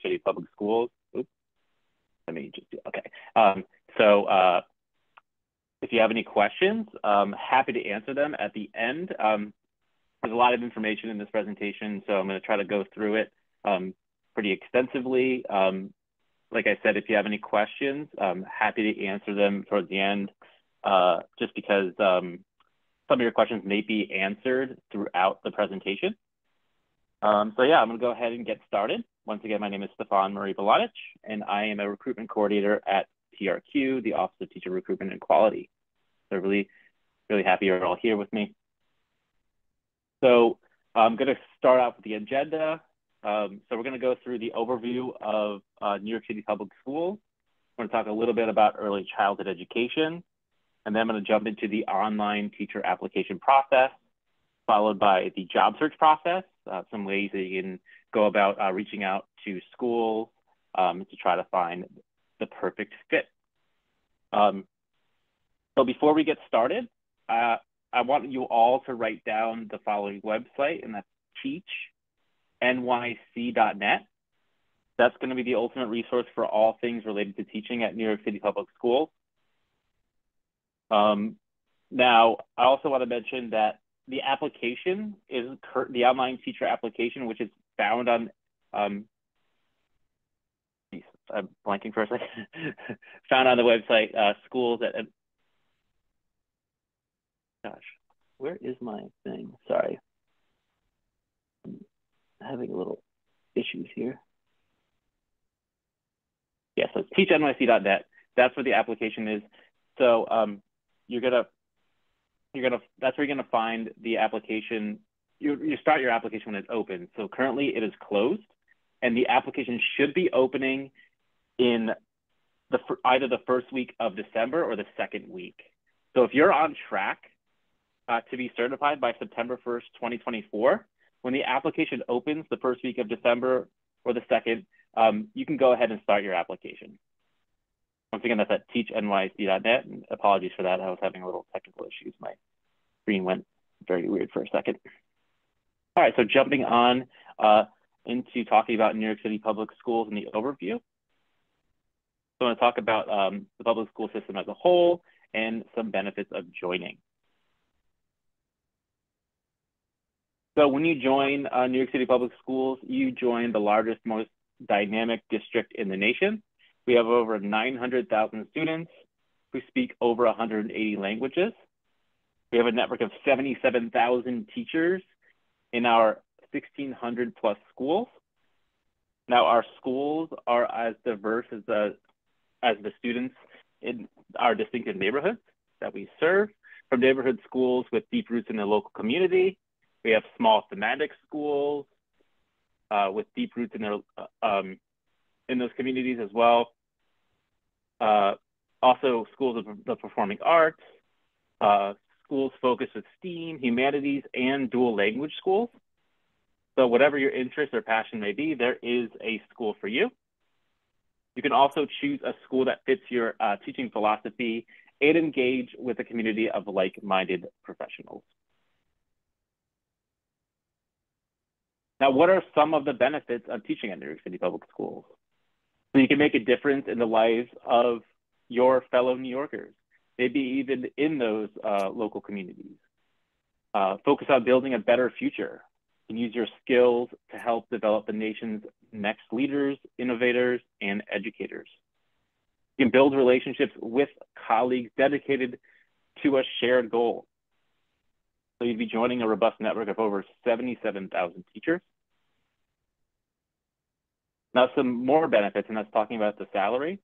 City Public Schools. Oops, let me just do, okay. So if you have any questions, happy to answer them at the end. There's a lot of information in this presentation, so I'm going to try to go through it pretty extensively. Like I said, if you have any questions, I'm happy to answer them towards the end, just because some of your questions may be answered throughout the presentation. So yeah, I'm going to go ahead and get started. Once again, my name is Stefan Marie Balatic, and I am a recruitment coordinator at TRQ, the Office of Teacher Recruitment and Quality. So really happy you're all here with me. So I'm going to start out with the agenda. So we're going to go through the overview of New York City Public Schools. We're going to talk a little bit about early childhood education, and then I'm going to jump into the online teacher application process, followed by the job search process, some ways that you can go about reaching out to schools to try to find the perfect fit. So before we get started, I want you all to write down the following website, and that's teachnyc.net. That's going to be the ultimate resource for all things related to teaching at New York City Public Schools. Now, I also want to mention that the application is the online teacher application, which is found on, I'm blanking for a second, found on the website, schools at, gosh, where is my thing? Sorry. I'm having a little issues here. Yeah, so it's teachnyc.net. That's where the application is. So that's where you're gonna find the application. You start your application when it's open. So currently it is closed, and the application should be opening in either the first week of December or the second week. So if you're on track to be certified by September 1st, 2024, when the application opens the first week of December or the second, you can go ahead and start your application. Once again, that's at teachnyc.net. And apologies for that. I was having a little technical issues. My screen went very weird for a second. All right, so jumping on into talking about New York City Public Schools and the overview. So I want to talk about the public school system as a whole and some benefits of joining. So when you join New York City Public Schools, you join the largest, most dynamic district in the nation. We have over 900,000 students who speak over 180 languages. We have a network of 77,000 teachers in our 1,600 plus schools. Now, our schools are as diverse as the students in our distinctive neighborhoods that we serve, from neighborhood schools with deep roots in the local community. We have small thematic schools with deep roots in those communities as well. Also schools of the performing arts, schools focused with STEAM, humanities, and dual language schools. So whatever your interest or passion may be, there is a school for you. You can also choose a school that fits your teaching philosophy and engage with a community of like-minded professionals. Now, what are some of the benefits of teaching at New York City Public Schools? So you can make a difference in the lives of your fellow New Yorkers, maybe even in those local communities. Focus on building a better future and use your skills to help develop the nation's next leaders, innovators, and educators. You can build relationships with colleagues dedicated to a shared goal. So you'd be joining a robust network of over 77,000 teachers. Now, some more benefits, and that's talking about the salary.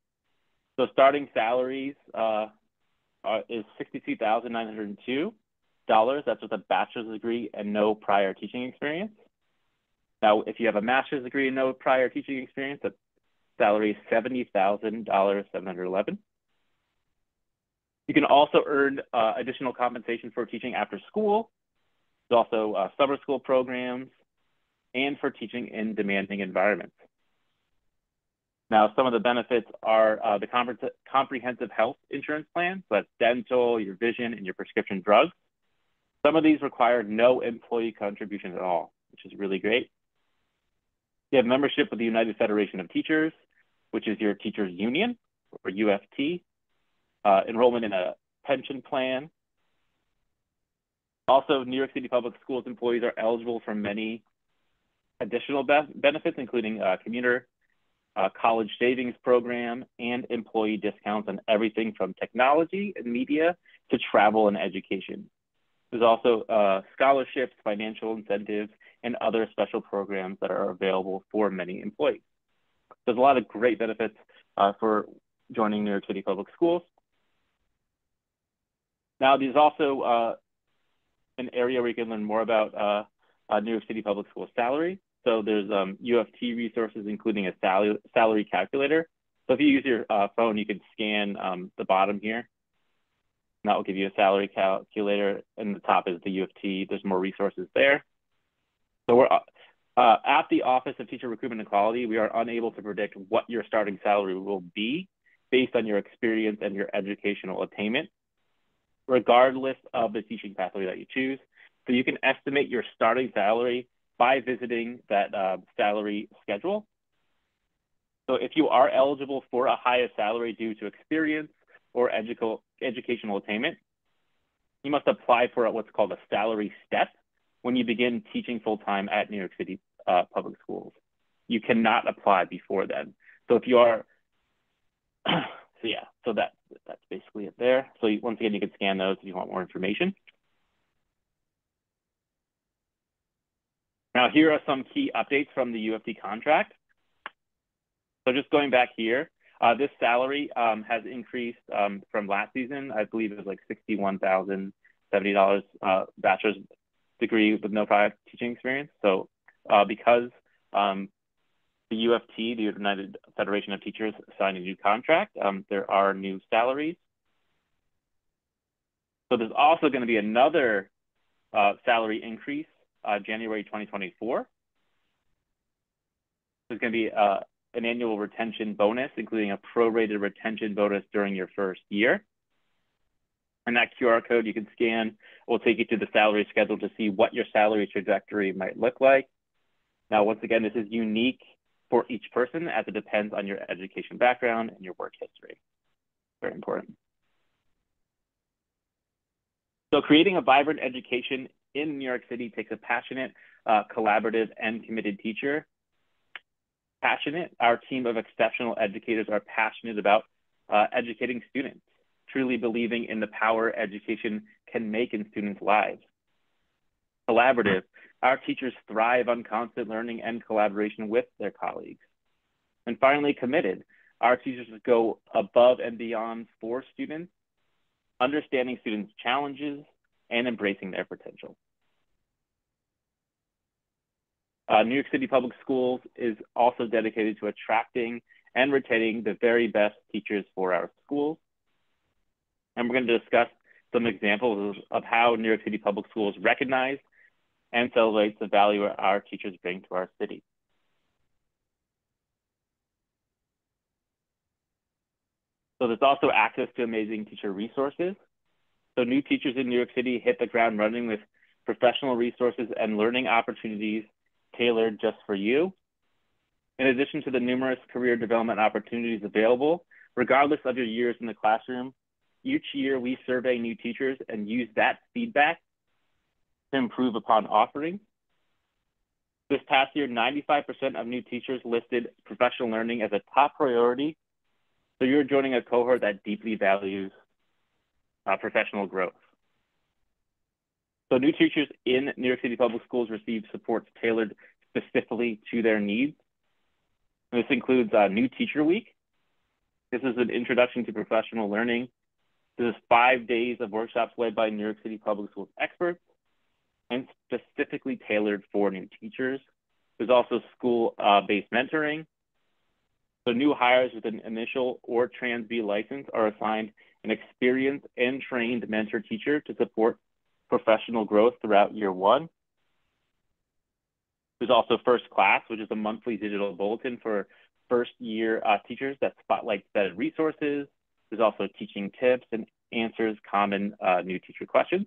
So starting salaries is $62,902. That's with a bachelor's degree and no prior teaching experience. Now, if you have a master's degree and no prior teaching experience, that salary is $70,711. You can also earn additional compensation for teaching after school. There's also summer school programs and for teaching in demanding environments. Now, some of the benefits are the comprehensive health insurance plan. So that's dental, your vision, and your prescription drugs. Some of these require no employee contribution at all, which is really great. You have membership with the United Federation of Teachers, which is your teachers union, or UFT, enrollment in a pension plan. Also, New York City Public Schools employees are eligible for many additional benefits, including commuter college savings program and employee discounts on everything from technology and media to travel and education. There's also scholarships, financial incentives, and other special programs that are available for many employees. There's a lot of great benefits for joining New York City Public Schools. Now, there's also an area where you can learn more about New York City Public Schools salary. So there's UFT resources, including a salary calculator. So if you use your phone, you can scan the bottom here. And that will give you a salary calculator. And the top is the UFT. There's more resources there. So we're at the Office of Teacher Recruitment and Quality, we are unable to predict what your starting salary will be based on your experience and your educational attainment, regardless of the teaching pathway that you choose. So you can estimate your starting salary by visiting that salary schedule. So if you are eligible for a higher salary due to experience or educational attainment, you must apply for what's called a salary step when you begin teaching full-time at New York City Public Schools. You cannot apply before then. So if you are, so that's basically it there. So once again, you can scan those if you want more information. Now, here are some key updates from the UFT contract. So just going back here, this salary has increased from last season. I believe it was like $61,070 bachelor's degree with no prior teaching experience. So because the UFT, the United Federation of Teachers, signed a new contract, there are new salaries. So there's also going to be another salary increase January 2024. There's going to be an annual retention bonus, including a prorated retention bonus during your first year. And that QR code you can scan will take you to the salary schedule to see what your salary trajectory might look like. Now, once again, this is unique for each person as it depends on your education background and your work history. Very important. So creating a vibrant education in New York City takes a passionate, collaborative, and committed teacher. Passionate, our team of exceptional educators are passionate about educating students, truly believing in the power education can make in students' lives. Collaborative, our teachers thrive on constant learning and collaboration with their colleagues. And finally, committed, our teachers go above and beyond for students, understanding students' challenges and embracing their potential. New York City Public Schools is also dedicated to attracting and retaining the very best teachers for our schools. And we're going to discuss some examples of how New York City Public Schools recognize and celebrate the value our teachers bring to our city. So there's also access to amazing teacher resources. So new teachers in New York City hit the ground running with professional resources and learning opportunities tailored just for you. In addition to the numerous career development opportunities available, regardless of your years in the classroom, each year we survey new teachers and use that feedback to improve upon offerings. This past year, 95% of new teachers listed professional learning as a top priority. So you're joining a cohort that deeply values professional growth. So new teachers in New York City Public Schools receive supports tailored specifically to their needs. And this includes New Teacher Week. This is an introduction to professional learning. This is 5 days of workshops led by New York City Public Schools experts and specifically tailored for new teachers. There's also school-based mentoring. So new hires with an initial or Trans B license are assigned an experienced and trained mentor teacher to support professional growth throughout year one. There's also First Class, which is a monthly digital bulletin for first year teachers that spotlights vetted resources. There's also teaching tips and answers common new teacher questions.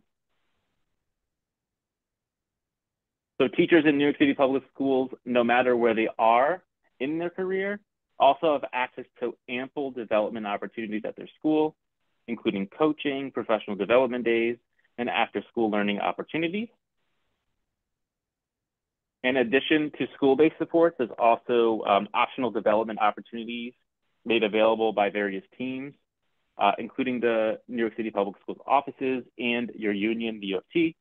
So teachers in New York City public schools, no matter where they are in their career, also have access to ample development opportunities at their school, including coaching, professional development days, and after-school learning opportunities. In addition to school-based supports, there's also optional development opportunities made available by various teams, including the New York City Public Schools offices and your union, the U of T.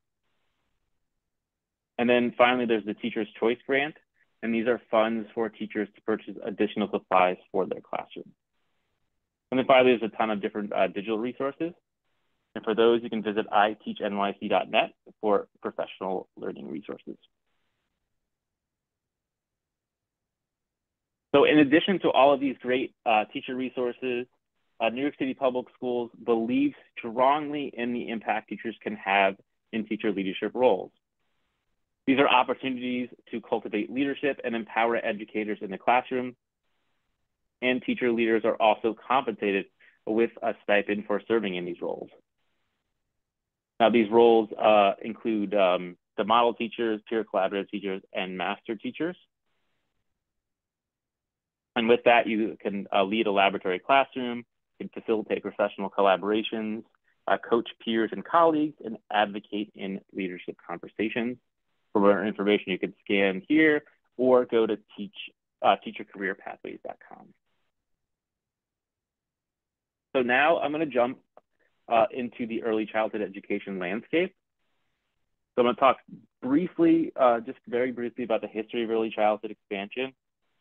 And then finally, there's the Teacher's Choice Grant, and these are funds for teachers to purchase additional supplies for their classroom. And then finally, there's a ton of different digital resources. And for those, you can visit iteachnyc.net for professional learning resources. So in addition to all of these great teacher resources, New York City Public Schools believes strongly in the impact teachers can have in teacher leadership roles. These are opportunities to cultivate leadership and empower educators in the classroom. And teacher leaders are also compensated with a stipend for serving in these roles. Now, these roles include the model teachers, peer collaborative teachers, and master teachers. And with that, you can lead a laboratory classroom, can facilitate professional collaborations, coach peers and colleagues, and advocate in leadership conversations. For more information, you can scan here or go to teachercareerpathways.com. So now I'm going to jump into the early childhood education landscape. So I'm going to talk briefly, just very briefly, about the history of early childhood expansion.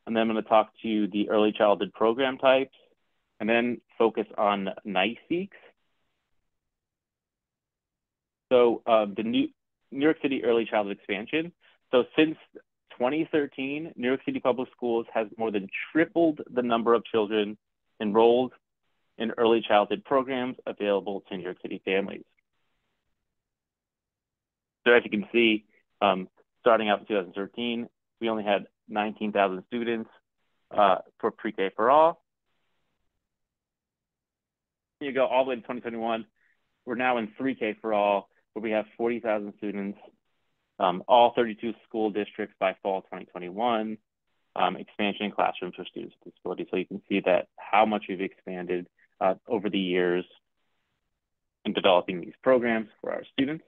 And then I'm going to talk to you the early childhood program types, and then focus on NYCPS. So the New York City early childhood expansion. So since 2013, New York City Public Schools has more than tripled the number of children enrolled in early childhood programs available to New York City families. So as you can see, starting out in 2013, we only had 19,000 students for pre-K for all. You go all the way to 2021, we're now in 3K for all, where we have 40,000 students, all 32 school districts by fall 2021, expansion in classrooms for students with disabilities. So you can see that how much we've expanded over the years in developing these programs for our students.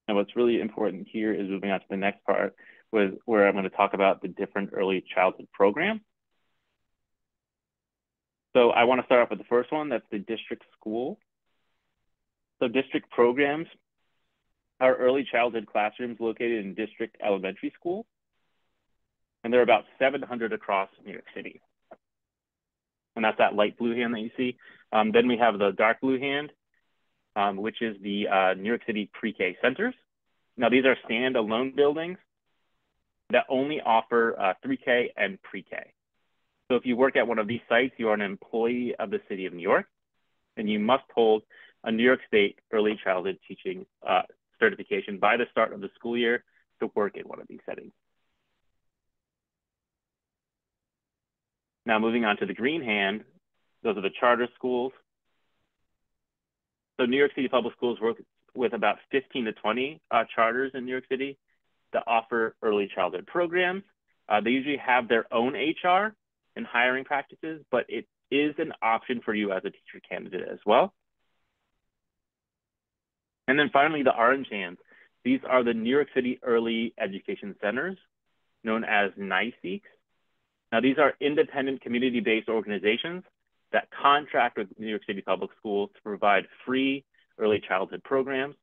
And what's really important here is moving on to the next part, where I'm going to talk about the different early childhood programs. So I want to start off with the first one, that's the district school. So district programs are early childhood classrooms located in district elementary schools. And there are about 700 across New York City. And that's that light blue hand that you see. Then we have the dark blue hand, which is the New York City pre-K centers. Now these are standalone buildings that only offer 3K and pre-K. So if you work at one of these sites, you are an employee of the city of New York, and you must hold a New York State early childhood teaching certification by the start of the school year to work in one of these settings. Now moving on to the green hand, those are the charter schools. So New York City Public Schools work with about 15 to 20 charters in New York City that offer early childhood programs. They usually have their own HR and hiring practices, but it is an option for you as a teacher candidate as well. And then finally, the orange hands. These are the New York City Early Education Centers, known as NYCPS. Now, these are independent community-based organizations that contract with New York City Public Schools to provide free early childhood programs.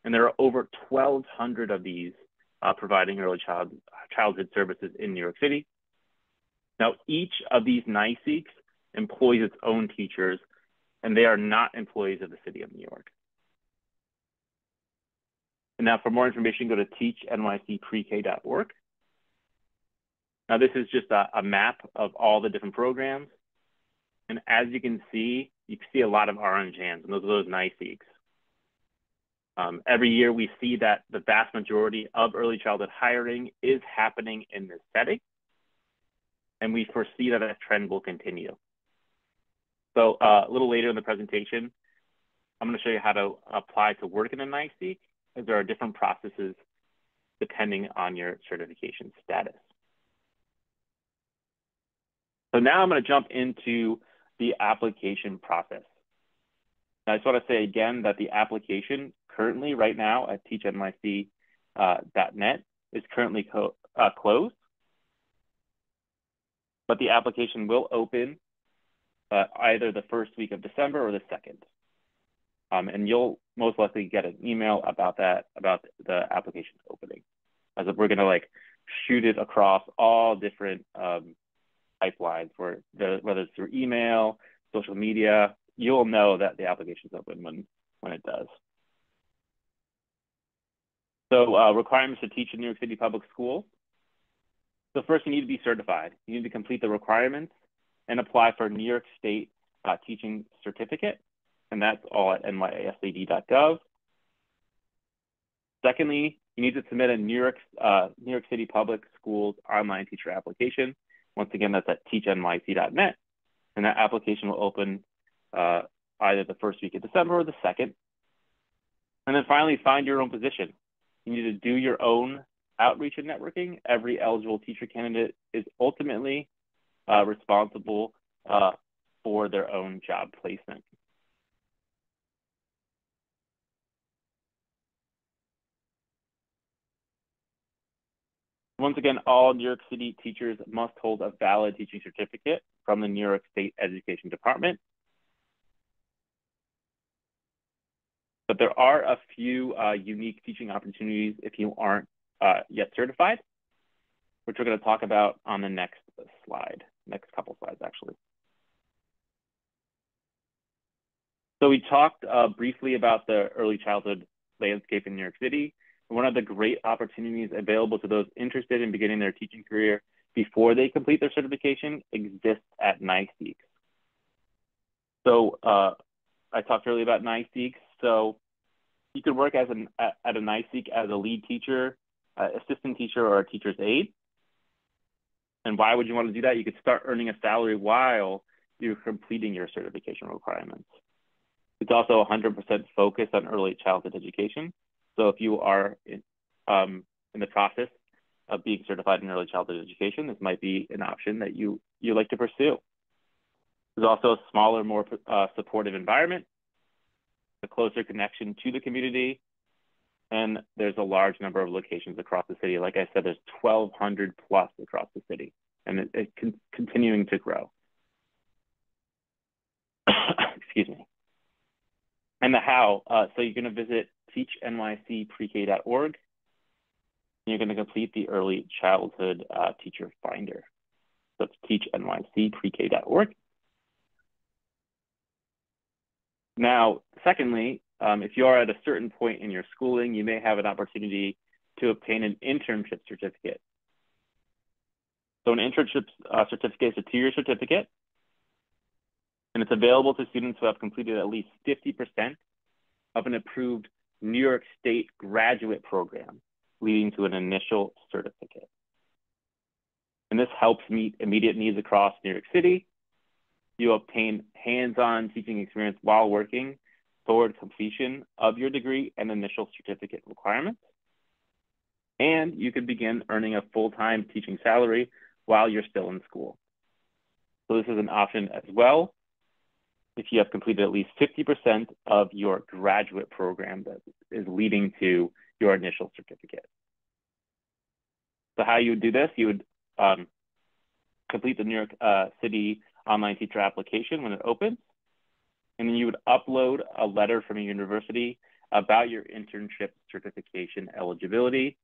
And there are over 1,200 of these providing early childhood services in New York City. Now, each of these NYCPS employs its own teachers, and they are not employees of the city of New York. And now for more information, go to teachnycprek.org. Now, this is just a map of all the different programs. And as you can see a lot of orange hands, and those are those NYCPS. Every year we see that the vast majority of early childhood hiring is happening in this setting. And we foresee that that trend will continue. So a little later in the presentation, I'm going to show you how to apply to work in a NYCPS, as there are different processes depending on your certification status. So now I'm going to jump into the application process. Now, I just want to say again that the application currently right now at teachnyc.net is currently closed, but the application will open either the first week of December or the second. And you'll most likely get an email about that, about the application opening. As if we're going to like shoot it across all different pipelines, whether it's through email, social media, you'll know that the application is open when it does. So requirements to teach in New York City public schools. So first, you need to be certified. You need to complete the requirements and apply for a New York State teaching certificate, and that's all at nycd.gov. Secondly, you need to submit a New York City Public Schools online teacher application. Once again, that's at teachnyc.net, and that application will open either the first week of December or the second. And then finally, find your own position. You need to do your own outreach and networking. Every eligible teacher candidate is ultimately responsible for their own job placement. Once again, all New York City teachers must hold a valid teaching certificate from the New York State Education Department. But there are a few unique teaching opportunities if you aren't yet certified, which we're going to talk about on the next slide, next couple slides, actually. So we talked briefly about the early childhood landscape in New York City. One of the great opportunities available to those interested in beginning their teaching career before they complete their certification exists at NYCPS. So I talked earlier about NYCPS. So you could work at a NYCPS as a lead teacher, assistant teacher, or a teacher's aide. And why would you want to do that? You could start earning a salary while you're completing your certification requirements. It's also 100% focused on early childhood education. So if you are in the process of being certified in early childhood education, this might be an option that you like to pursue. There's also a smaller, more supportive environment, a closer connection to the community, and there's a large number of locations across the city. Like I said, there's 1,200 plus across the city, and it's continuing to grow. Excuse me. And the how, so you're going to visit teachnycpk.org, and you're going to complete the early childhood teacher finder. So it's teachnycpk.org. Now, secondly, if you are at a certain point in your schooling, you may have an opportunity to obtain an internship certificate. So an internship certificate is a 2-year certificate, and it's available to students who have completed at least 50% of an approved New York State graduate program, leading to an initial certificate. And this helps meet immediate needs across New York City. You obtain hands-on teaching experience while working toward completion of your degree and initial certificate requirements. And you can begin earning a full-time teaching salary while you're still in school. So this is an option as well if you have completed at least 50% of your graduate program that is leading to your initial certificate. So how you would do this, you would complete the New York City online teacher application when it opens, and then you would upload a letter from a university about your internship certification eligibility.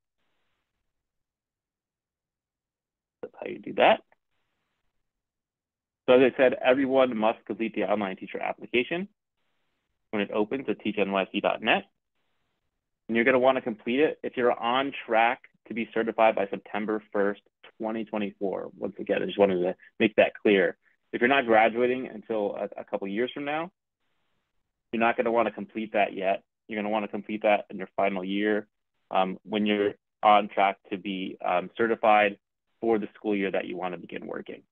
That's how you do that. So as I said, everyone must complete the online teacher application when it opens at teachnyc.net. And you're going to want to complete it if you're on track to be certified by September 1st, 2024. Once again, I just wanted to make that clear. If you're not graduating until a couple years from now, you're not going to want to complete that yet. You're going to want to complete that in your final year when you're on track to be certified for the school year that you want to begin working.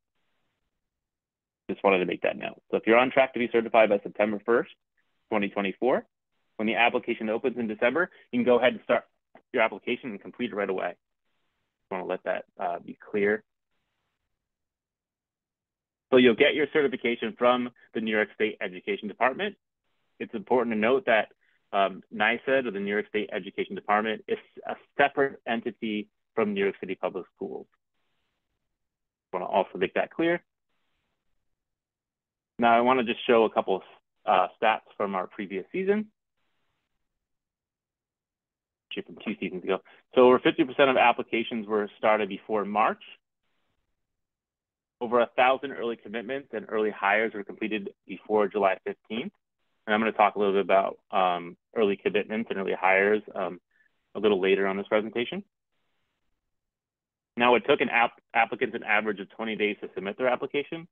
Just wanted to make that note. So if you're on track to be certified by September 1st, 2024, when the application opens in December, you can go ahead and start your application and complete it right away. I want to let that be clear. So you'll get your certification from the New York State Education Department. It's important to note that NYCPS, or the New York State Education Department, is a separate entity from New York City Public Schools. I want to also make that clear. Now I want to just show a couple of stats from our previous season, from 2 seasons ago. So over 50% of applications were started before March. Over 1,000 early commitments and early hires were completed before July 15th. And I'm going to talk a little bit about early commitments and early hires a little later on this presentation. Now, it took applicants an average of 20 days to submit their application.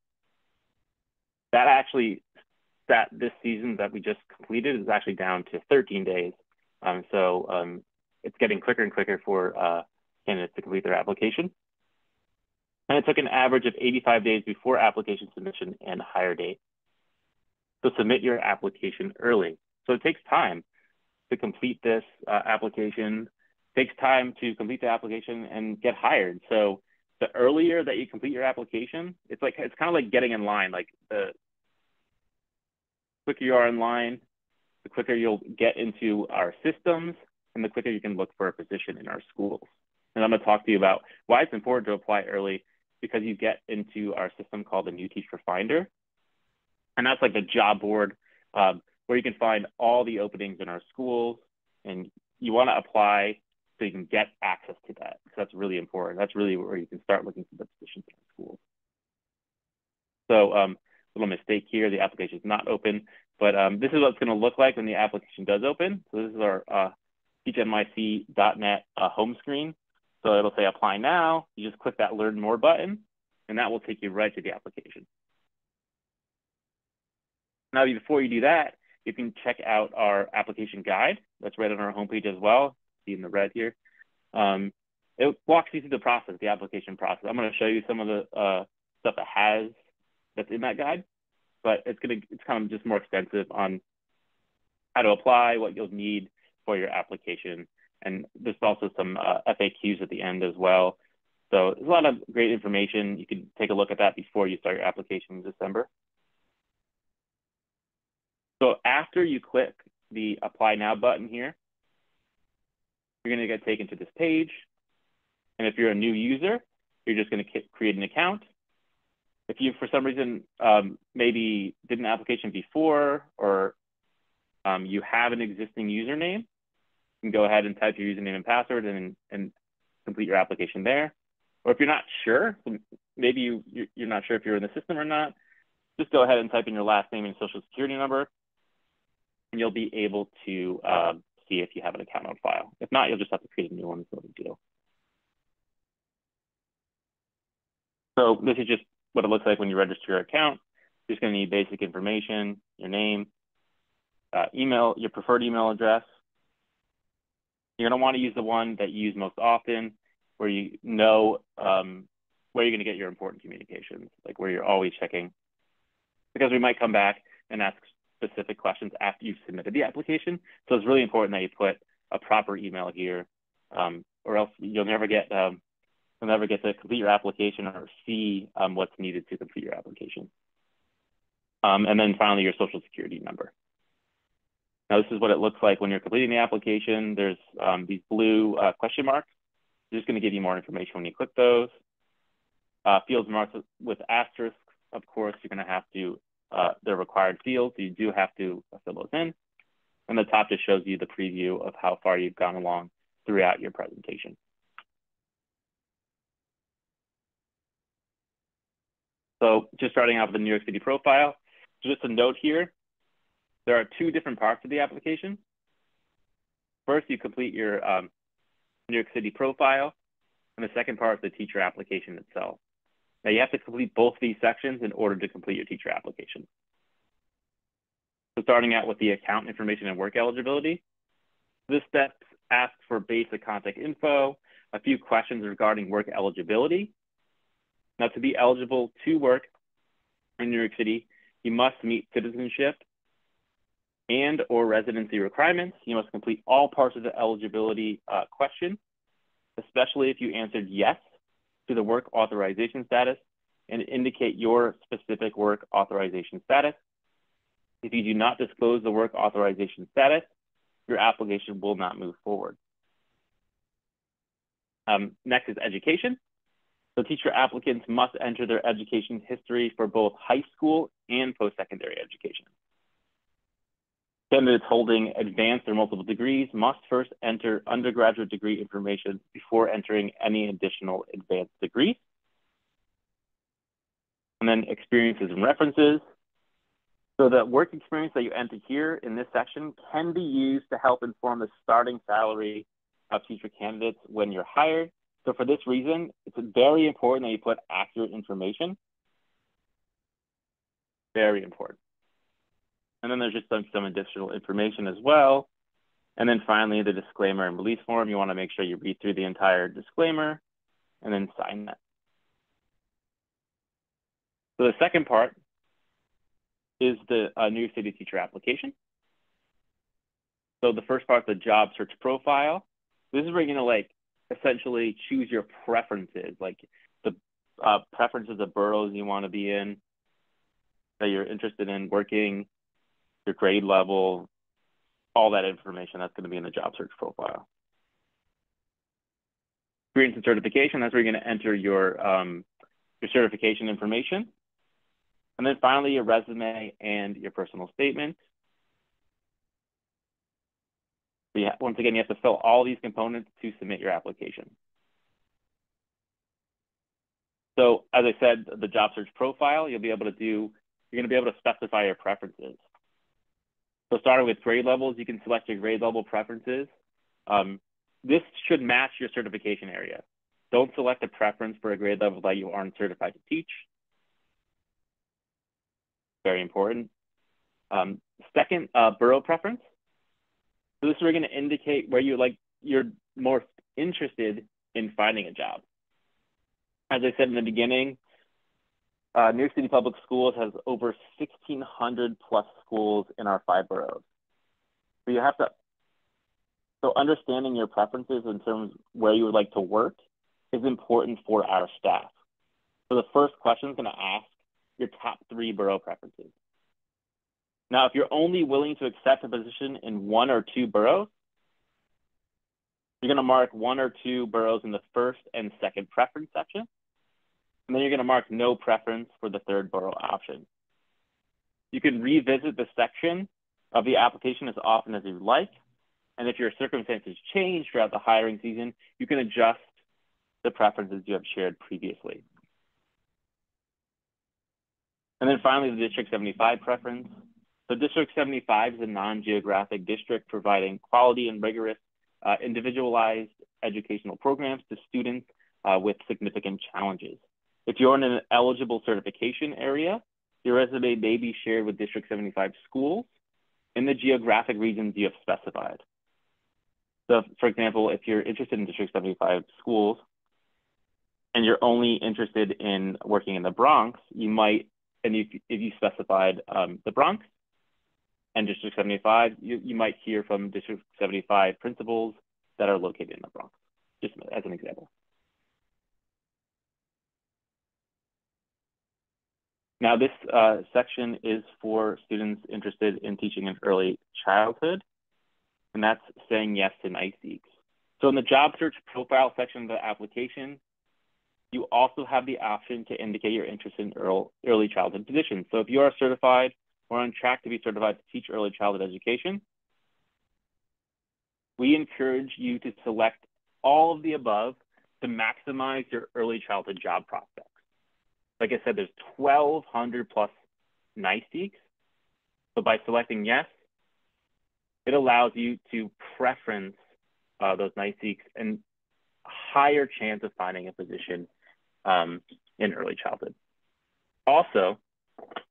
That actually, this season that we just completed is actually down to 13 days. So it's getting quicker and quicker for candidates to complete their application. And it took an average of 85 days before application submission and hire date. So submit your application early. So it takes time to complete this application. It takes time to complete the application and get hired. So the earlier that you complete your application, it's kind of like getting in line. Like the quicker you are in line, the quicker you'll get into our systems, and the quicker you can look for a position in our schools. And I'm going to talk to you about why it's important to apply early, because you get into our system called the New Teacher Finder. And that's like the job board where you can find all the openings in our schools, and you want to apply so you can get access to that, because that's really important. That's really where you can start looking for the positions in our schools. So little mistake here, the application is not open, but this is what it's going to look like when the application does open. So this is our teachnyc.net home screen. So it'll say apply now. You just click that learn more button, and that will take you right to the application. Now, before you do that, you can check out our application guide. That's right on our homepage as well. See in the red here. It walks you through the process, the application process. I'm going to show you some of the stuff that's in that guide, but it's kind of just more extensive on how to apply, what you'll need for your application. And there's also some FAQs at the end as well. So there's a lot of great information. You can take a look at that before you start your application in December. So after you click the Apply Now button here, you're going to get taken to this page. And if you're a new user, you're just going to create an account. If you, for some reason, maybe did an application before, or you have an existing username, you can go ahead and type your username and password and complete your application there. Or if you're not sure, maybe you're not sure if you're in the system or not, just go ahead and type in your last name and social security number, and you'll be able to see if you have an account on file. If not, you'll just have to create a new one. It's no big deal. So this is just what it looks like when you register your account. You're just going to need basic information, your name, email, your preferred email address. You're going to want to use the one that you use most often, where you know where you're going to get your important communications, like where you're always checking. Because we might come back and ask specific questions after you've submitted the application. So it's really important that you put a proper email here, or else you'll never get to complete your application or see what's needed to complete your application. And then finally, your social security number. Now, this is what it looks like when you're completing the application. There's these blue question marks. They're just going to give you more information when you click those. Fields marked with asterisks, of course, you're going to have to, they're required fields, so you do have to fill those in. And the top just shows you the preview of how far you've gone along throughout your presentation. So just starting out with the New York City profile, just a note here, there are 2 different parts of the application. First, you complete your New York City profile, and the second part is the teacher application itself. Now, you have to complete both these sections in order to complete your teacher application. So starting out with the account information and work eligibility, this step asks for basic contact info, a few questions regarding work eligibility. Now, to be eligible to work in New York City, you must meet citizenship and or residency requirements. You must complete all parts of the eligibility question, especially if you answered yes to the work authorization status and indicate your specific work authorization status. If you do not disclose the work authorization status, your application will not move forward. Next is education. So teacher applicants must enter their education history for both high school and post-secondary education. Candidates holding advanced or multiple degrees must first enter undergraduate degree information before entering any additional advanced degrees. And then experiences and references. So the work experience that you enter here in this section can be used to help inform the starting salary of teacher candidates when you're hired. So for this reason, it's very important that you put accurate information. Very important. And then there's just some additional information as well. And then finally, the disclaimer and release form. You want to make sure you read through the entire disclaimer and then sign that. So the second part is the New York City teacher application. So the first part is the job search profile. This is where you're going to essentially choose your preferences, like the preferences of boroughs you want to be in, that you're interested in working, your grade level, all that information that's going to be in the job search profile. Experience and certification, that's where you're going to enter your certification information. And then finally, your resume and your personal statement. So once again, you have to fill all these components to submit your application. So as I said, the job search profile, you're going to be able to specify your preferences. So starting with grade levels, you can select your grade level preferences. This should match your certification area. Don't select a preference for a grade level that you aren't certified to teach. Very important. Second, borough preference. So this is where you're going to indicate where you're more interested in finding a job. As I said in the beginning, New York City Public Schools has over 1,600 plus schools in our 5 boroughs. So understanding your preferences in terms of where you would like to work is important for our staff. So the first question is going to ask your top 3 borough preferences. Now, if you're only willing to accept a position in 1 or 2 boroughs, you're going to mark 1 or 2 boroughs in the first and second preference section. And then you're going to mark no preference for the third borough option. You can revisit the section of the application as often as you like. And if your circumstances change throughout the hiring season, you can adjust the preferences you have shared previously. And then finally, the District 75 preference. So District 75 is a non-geographic district providing quality and rigorous individualized educational programs to students with significant challenges. If you're in an eligible certification area, your resume may be shared with District 75 schools in the geographic regions you have specified. So for example, if you're interested in District 75 schools and you're only interested in working in the Bronx, you might, and if you specified the Bronx and District 75, you might hear from District 75 principals that are located in the Bronx, just as an example. Now, this section is for students interested in teaching in early childhood, and that's saying yes to NYCPS. So in the job search profile section of the application, you also have the option to indicate your interest in early childhood positions. So if you are certified or on track to be certified to teach early childhood education, we encourage you to select all of the above to maximize your early childhood job prospects. Like I said, there's 1,200 plus NYCPS. So by selecting yes, it allows you to preference those NYCPS and a higher chance of finding a position in early childhood. Also,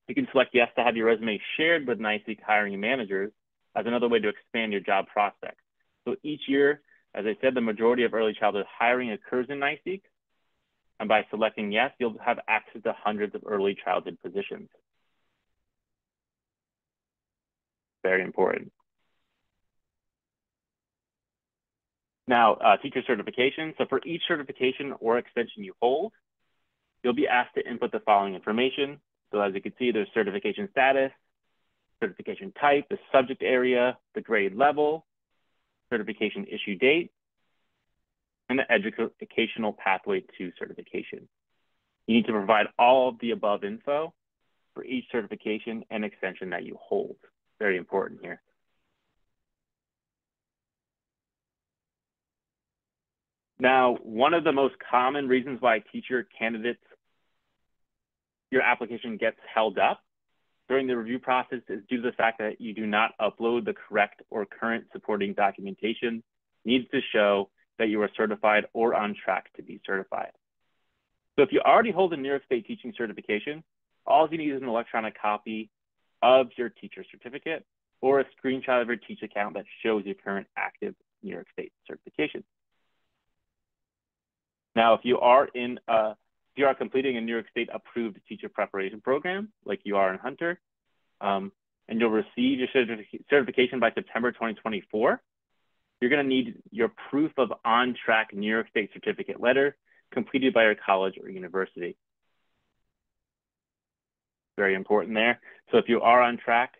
you can select yes to have your resume shared with NYCPS hiring managers as another way to expand your job prospects. So each year, as I said, the majority of early childhood hiring occurs in NYCPS. And by selecting yes, you'll have access to hundreds of early childhood positions. Very important. Now, teacher certification. So for each certification or extension you hold, you'll be asked to input the following information. So as you can see, there's certification status, certification type, the subject area, the grade level, certification issue date, and the educational pathway to certification. You need to provide all of the above info for each certification and extension that you hold. Very important here. Now, one of the most common reasons why teacher candidates, your application gets held up during the review process is due to the fact that you do not upload the correct or current supporting documentation needs to show that you are certified or on track to be certified. So if you already hold a New York State teaching certification, all you need is an electronic copy of your teacher certificate or a screenshot of your Teach account that shows your current active New York State certification. Now, if you are completing a New York State approved teacher preparation program, like you are in Hunter, and you'll receive your certification by September 2024, you're going to need your proof of on-track New York State certificate letter completed by your college or university. Very important there. So if you are on track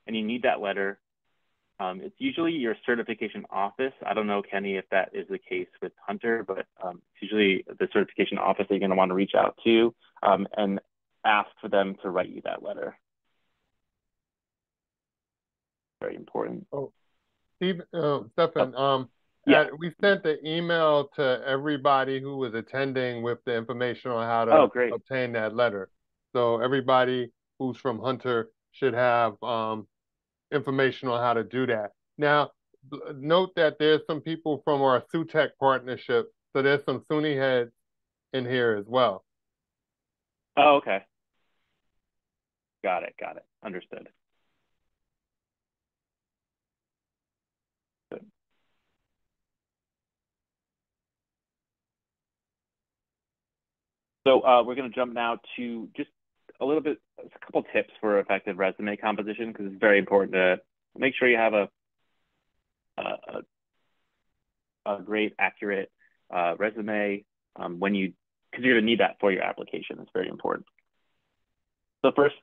and you need that letter, it's usually your certification office. I don't know, Kenny, if that is the case with Hunter, but it's usually the certification office that you're going to want to reach out to and ask for them to write you that letter. Very important. Oh, Stefan, yeah. We sent the email to everybody who was attending with the information on how to obtain that letter. So everybody who's from Hunter should have information on how to do that. Now, note that there's some people from our SUTEC partnership, so there's some SUNY heads in here as well. Oh, okay. Got it. Understood. Good. So we're going to jump now to just a couple tips for effective resume composition, because it's very important to make sure you have a great, accurate resume because you're going to need that for your application. It's very important. So first,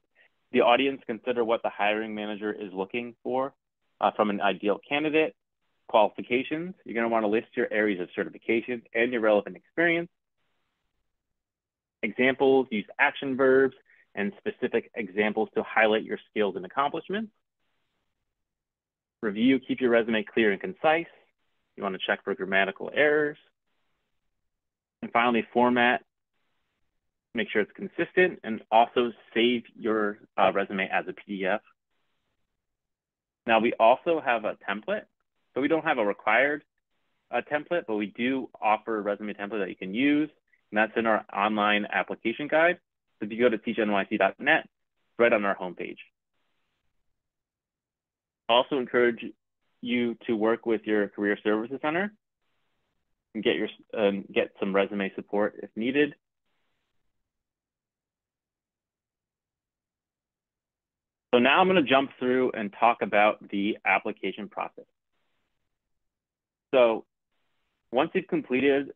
the audience, consider what the hiring manager is looking for from an ideal candidate. Qualifications, you're going to want to list your areas of certification and your relevant experience. Examples, use action verbs and specific examples to highlight your skills and accomplishments. Review, keep your resume clear and concise. You want to check for grammatical errors. And finally, format, make sure it's consistent, and also save your resume as a PDF. Now, we also have a template. So we don't have a required template, but we do offer a resume template that you can use, and that's in our online application guide. So if you go to teachnyc.net, right on our homepage. I also encourage you to work with your Career Services Center and get some resume support if needed. So now I'm going to jump through and talk about the application process. So once you've completed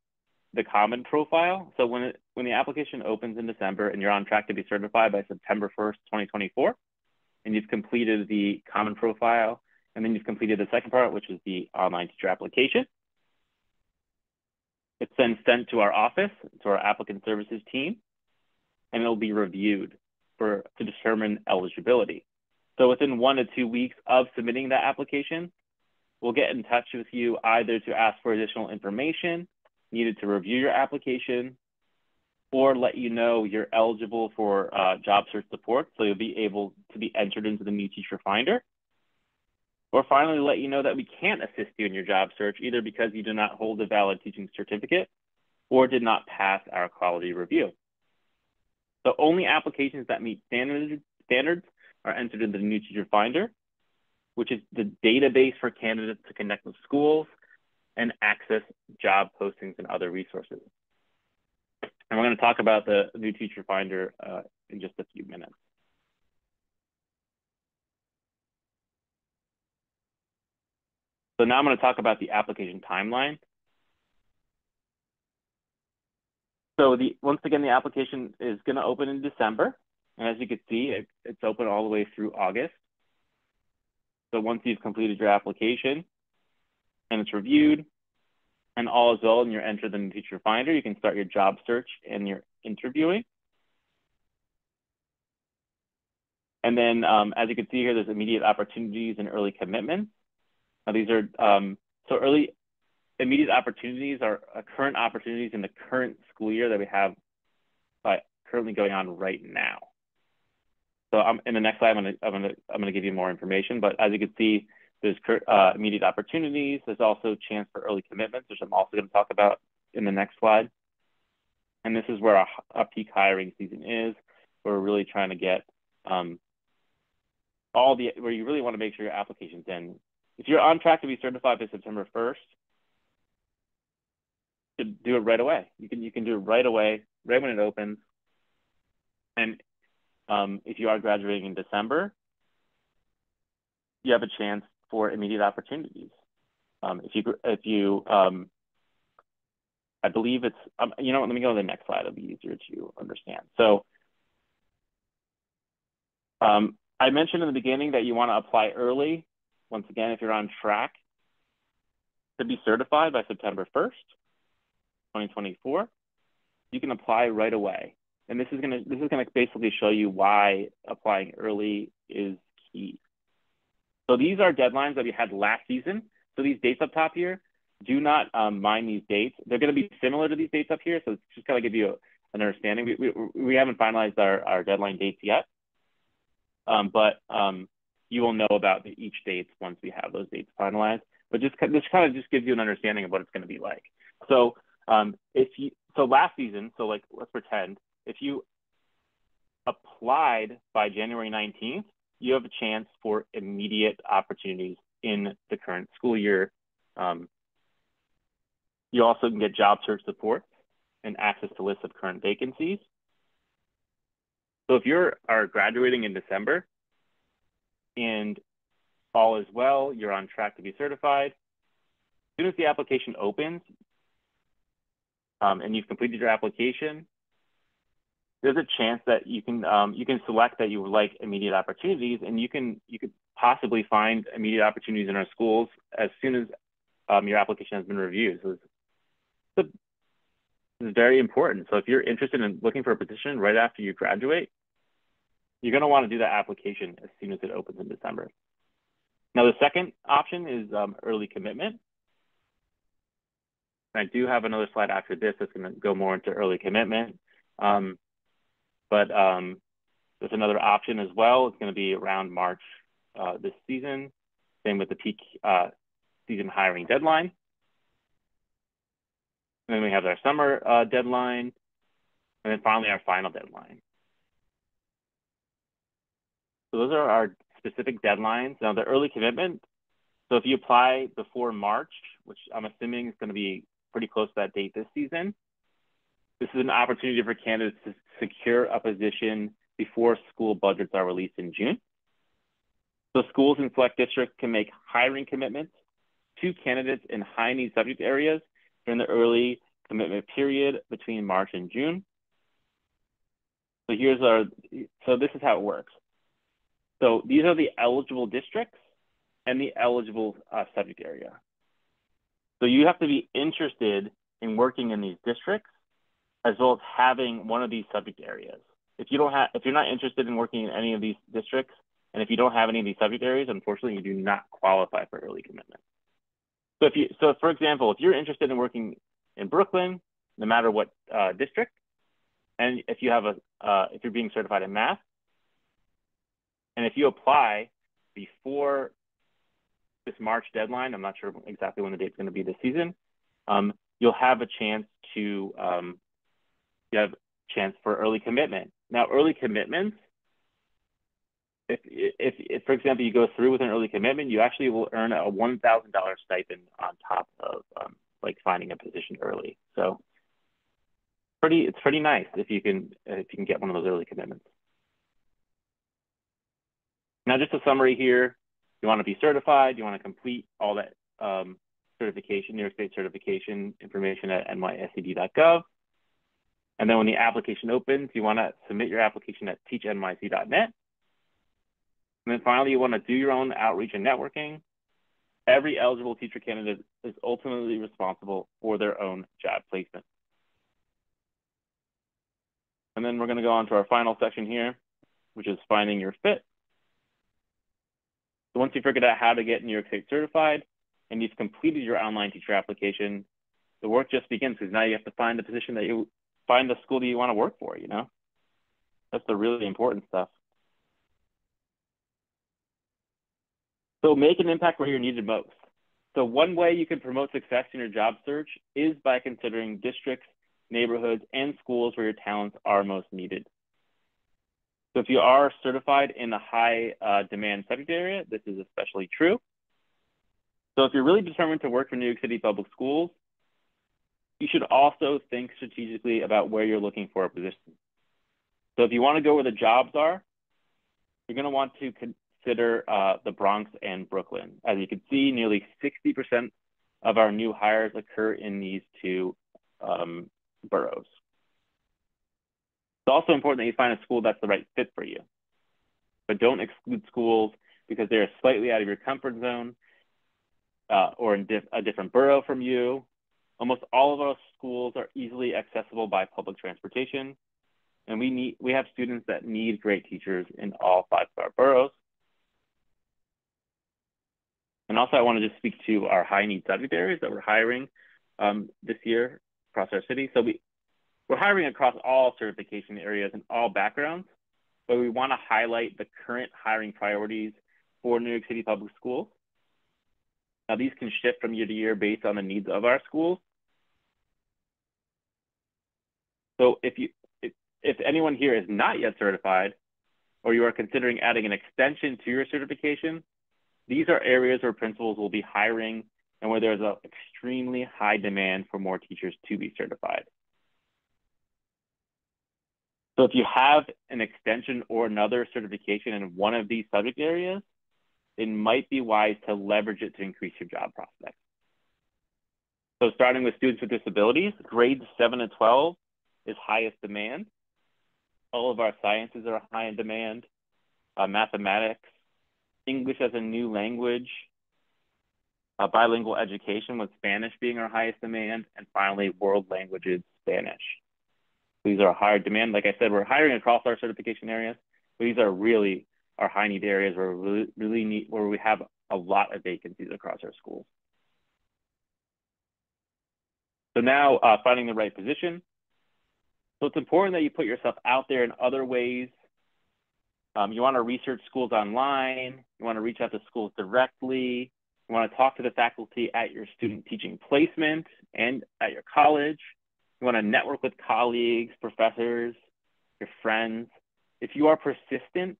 the Common Profile, so when the application opens in December and you're on track to be certified by September 1st, 2024, and you've completed the Common Profile, and then you've completed the second part, which is the online teacher application, it's then sent to our office, to our applicant services team, and it'll be reviewed to determine eligibility. So within 1 to 2 weeks of submitting that application, we'll get in touch with you either to ask for additional information needed to review your application, or let you know you're eligible for job search support, so you'll be able to be entered into the new teacher finder. Or finally, let you know that we can't assist you in your job search, either because you do not hold a valid teaching certificate or did not pass our quality review. So only applications that meet standards are entered in the new teacher finder, which is the database for candidates to connect with schools and access job postings and other resources. And we're going to talk about the new teacher finder in just a few minutes. So now I'm going to talk about the application timeline. So once again, the application is going to open in December. And as you can see, it's open all the way through August. So once you've completed your application and it's reviewed and all is well and you're entered in the Teacher Finder, you can start your job search and your interviewing. And then as you can see here, there's immediate opportunities and early commitments. Now these are, immediate opportunities are current opportunities in the current school year that we have currently going on right now. So in the next slide, I'm gonna give you more information. But as you can see, there's immediate opportunities. There's also chance for early commitments, which I'm also going to talk about in the next slide. And this is where our peak hiring season is. Where we're really trying to get where you really want to make sure your application's in. If you're on track to be certified by September 1st, do it right away. You can do it right away, right when it opens. And if you are graduating in December, you have a chance for immediate opportunities. If you I believe it's you know what, let me go to the next slide. It'll be easier to understand. So I mentioned in the beginning that you want to apply early. Once again, if you're on track to be certified by September 1st, 2024, you can apply right away. And this is gonna basically show you why applying early is key. So these are deadlines that we had last season. So these dates up top here, do not mind these dates. They're going to be similar to these dates up here. So it's just kind of give you an understanding. We haven't finalized our deadline dates yet, but you will know about each dates once we have those dates finalized. But this kind of just gives you an understanding of what it's going to be like. So last season, so like let's pretend if you applied by January 19th, you have a chance for immediate opportunities in the current school year. You also can get job search support and access to lists of current vacancies. So if you are graduating in December and all is well, you're on track to be certified, as soon as the application opens and you've completed your application, there's a chance that you can select that you would like immediate opportunities, and you could possibly find immediate opportunities in our schools as soon as your application has been reviewed. So this is very important. So if you're interested in looking for a position right after you graduate, you're going to want to do that application as soon as it opens in December. Now the second option is early commitment. And I do have another slide after this that's going to go more into early commitment. But there's another option as well. It's going to be around March this season. Same with the peak season hiring deadline. And then we have our summer deadline. And then finally, our final deadline. So those are our specific deadlines. Now, the early commitment. So if you apply before March, which I'm assuming is going to be pretty close to that date this season, this is an opportunity for candidates to secure a position before school budgets are released in June. So schools and select districts can make hiring commitments to candidates in high need subject areas during the early commitment period between March and June. So this is how it works. So these are the eligible districts and the eligible subject area. So you have to be interested in working in these districts as well as having one of these subject areas. If you're not interested in working in any of these districts, and if you don't have any of these subject areas, unfortunately, you do not qualify for early commitment. So for example, if you're interested in working in Brooklyn, no matter what district, and if you're being certified in math, and if you apply before this March deadline, I'm not sure exactly when the date's going to be this season, you'll have a chance to for early commitment. Now, early commitments, if for example you go through with an early commitment, you actually will earn a $1,000 stipend on top of like finding a position early. So it's pretty nice if you can get one of those early commitments. Now, just a summary here. You want to be certified. You want to complete all that certification, New York State certification information at nyscd.gov. And then when the application opens, you want to submit your application at teachnyc.net. And then finally, you want to do your own outreach and networking. Every eligible teacher candidate is ultimately responsible for their own job placement. And then we're going to go on to our final section here, which is finding your fit. So once you figured out how to get New York State certified and you've completed your online teacher application, the work just begins, because now you have to find the position that you find the school that you want to work for, you know? That's the really important stuff. So make an impact where you're needed most. So one way you can promote success in your job search is by considering districts, neighborhoods, and schools where your talents are most needed. So if you are certified in a high demand subject area, this is especially true. So if you're really determined to work for New York City Public Schools, you should also think strategically about where you're looking for a position. So if you want to go where the jobs are, you're going to want to consider the Bronx and Brooklyn. As you can see, nearly 60% of our new hires occur in these two boroughs. It's also important that you find a school that's the right fit for you. But don't exclude schools because they're slightly out of your comfort zone or in a different borough from you. Almost all of our schools are easily accessible by public transportation. And we have students that need great teachers in all 5-star boroughs. And also I want to just speak to our high need subject areas that we're hiring this year across our city. So we're hiring across all certification areas and all backgrounds, but we want to highlight the current hiring priorities for New York City Public Schools. Now these can shift from year to year based on the needs of our schools. So if anyone here is not yet certified, or you are considering adding an extension to your certification, these are areas where principals will be hiring and where there's an extremely high demand for more teachers to be certified. So if you have an extension or another certification in one of these subject areas, it might be wise to leverage it to increase your job prospects. So starting with students with disabilities, grades 7 and 12 is highest demand. All of our sciences are high in demand. Mathematics, English as a new language, bilingual education with Spanish being our highest demand, and finally world languages, Spanish. These are higher demand. Like I said, we're hiring across our certification areas, but these are really our high need areas where where we have a lot of vacancies across our schools. So now finding the right position. So it's important that you put yourself out there in other ways. You want to research schools online. You want to reach out to schools directly. You want to talk to the faculty at your student teaching placement and at your college. You want to network with colleagues, professors, your friends. If you are persistent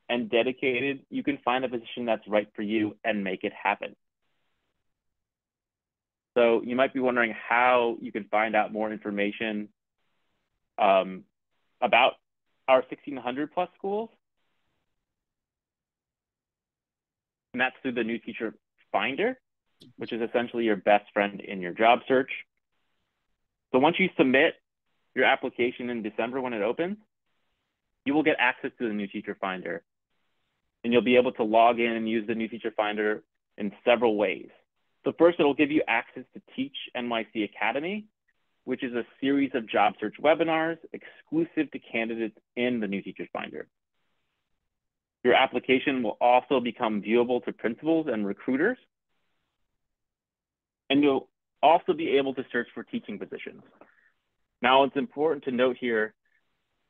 and dedicated, you can find a position that's right for you and make it happen. So you might be wondering how you can find out more information about our 1,600 plus schools. And that's through the New Teacher Finder, which is essentially your best friend in your job search. So once you submit your application in December when it opens, you will get access to the New Teacher Finder. And you'll be able to log in and use the New Teacher Finder in several ways. So first, it'll give you access to Teach NYC Academy, which is a series of job search webinars exclusive to candidates in the New Teacher Finder. Your application will also become viewable to principals and recruiters. And you'll also be able to search for teaching positions. Now, it's important to note here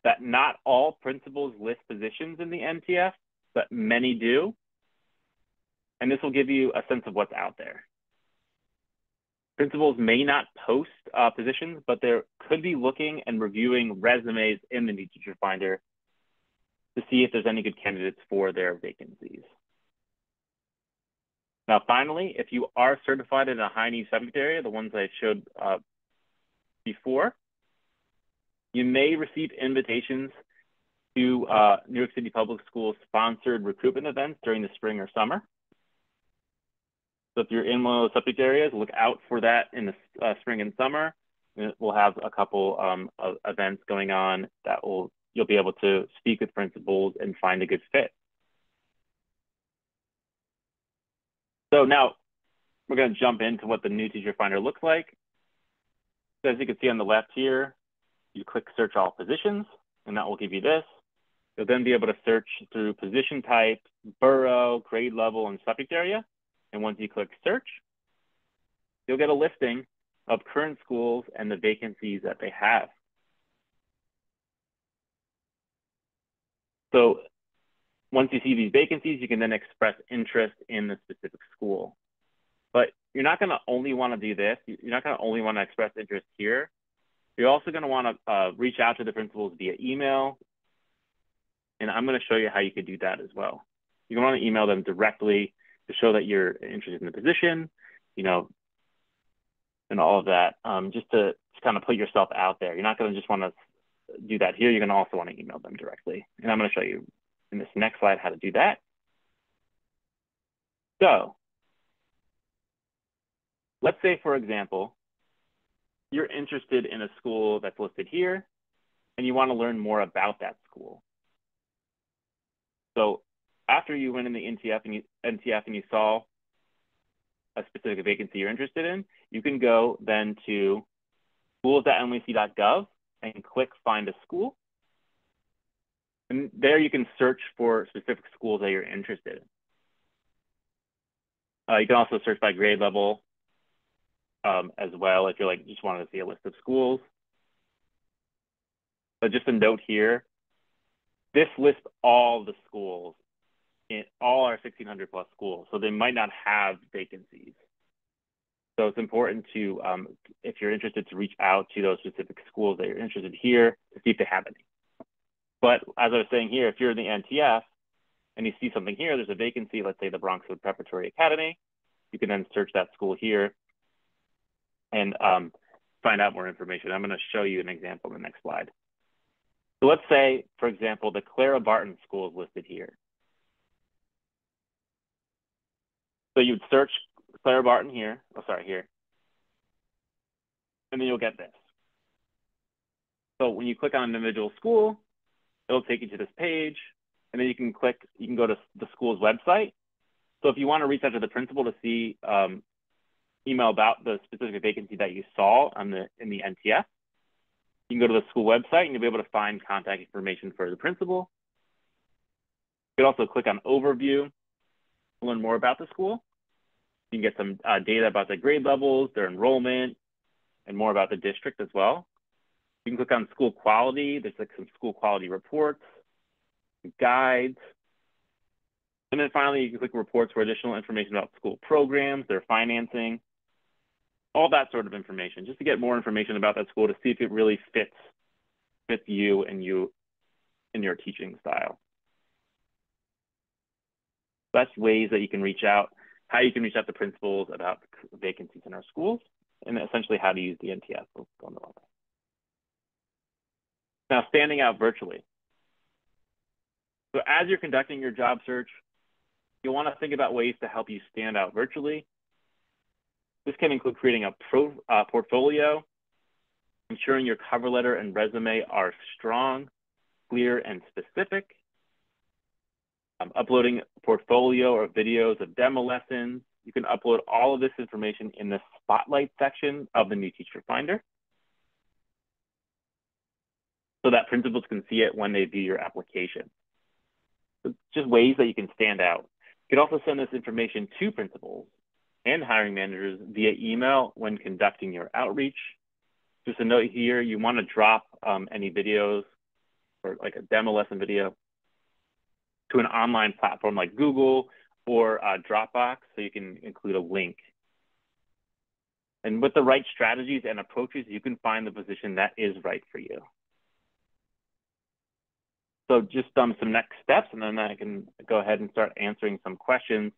that not all principals list positions in the NTF, but many do. And this will give you a sense of what's out there. Principals may not post positions, but they could be looking and reviewing resumes in the New Teacher Finder to see if there's any good candidates for their vacancies. Now, finally, if you are certified in a high need subject area, the ones I showed before, you may receive invitations to New York City Public Schools sponsored recruitment events during the spring or summer. So if you're in one of those subject areas, look out for that in the spring and summer. We'll have a couple of events going on that you'll be able to speak with principals and find a good fit. So now we're going to jump into what the new teacher finder looks like. So as you can see on the left here, you click search all positions, and that will give you this. You'll then be able to search through position type, borough, grade level, and subject area. And once you click search, you'll get a listing of current schools and the vacancies that they have. So once you see these vacancies, you can then express interest in the specific school. But you're not going to only want to do this. You're not going to only want to express interest here. You're also going to want to reach out to the principals via email. And I'm going to show you how you could do that as well. You want to email them directly to show that you're interested in the position, you know, and all of that, just to kind of put yourself out there. You're not going to just want to do that here. You're going to also want to email them directly. And I'm going to show you in this next slide how to do that. So let's say, for example, you're interested in a school that's listed here, and you want to learn more about that school. So after you went in the NTF and you saw a specific vacancy you're interested in, you can go then to schools.nyc.gov and click find a school. And there you can search for specific schools that you're interested in. You can also search by grade level as well if you're just wanted to see a list of schools. But just a note here, this lists all the schools in all our 1,600 plus schools. So they might not have vacancies. So it's important to, if you're interested, to reach out to those specific schools that you're interested here to see if they have any. But as I was saying here, if you're in the NTF and you see something here, there's a vacancy, let's say the Bronxwood Preparatory Academy, you can then search that school here and find out more information. I'm going to show you an example in the next slide. So let's say, for example, the Clara Barton School is listed here. So you'd search Clara Barton here, here, and then you'll get this. So when you click on an individual school, it'll take you to this page, and then you can go to the school's website. So if you want to reach out to the principal to see email about the specific vacancy that you saw in the NTF, you can go to the school website and you'll be able to find contact information for the principal. You can also click on overview to learn more about the school. You can get some data about the grade levels, their enrollment, and more about the district as well. You can click on school quality. There's some school quality reports, guides. And then finally, you can click reports for additional information about school programs, their financing, all that sort of information, just to get more information about that school to see if it really fits you and your teaching style. That's ways that you can reach out, how you can reach out to principals about vacancies in our schools, and essentially how to use the NTF. We'll go on the website. Now, standing out virtually. So as you're conducting your job search, you'll want to think about ways to help you stand out virtually. This can include creating a portfolio, ensuring your cover letter and resume are strong, clear, and specific, uploading a portfolio or videos of demo lessons. You can upload all of this information in the Spotlight section of the new Teacher Finder so that principals can see it when they view your application. So just ways that you can stand out. You can also send this information to principals and hiring managers via email when conducting your outreach. Just a note here, you want to drop any videos or like a demo lesson video to an online platform like Google or Dropbox so you can include a link. And with the right strategies and approaches, you can find the position that is right for you. So just some next steps, and then I can go ahead and start answering some questions.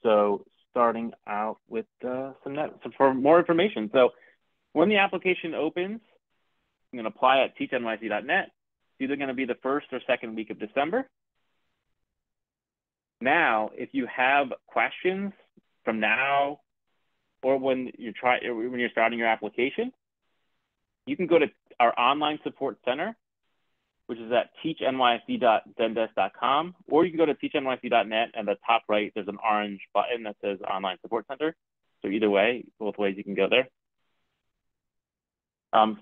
So starting out with for more information. So when the application opens, you can apply at teachnyc.net. It's either going to be the first or second week of December. Now, if you have questions from now or when you're starting your application, you can go to our online support center, which is at teachnyc.zendesk.com, or you can go to teachnyc.net, and at the top right, there's an orange button that says Online Support Center. So either way, both ways you can go there.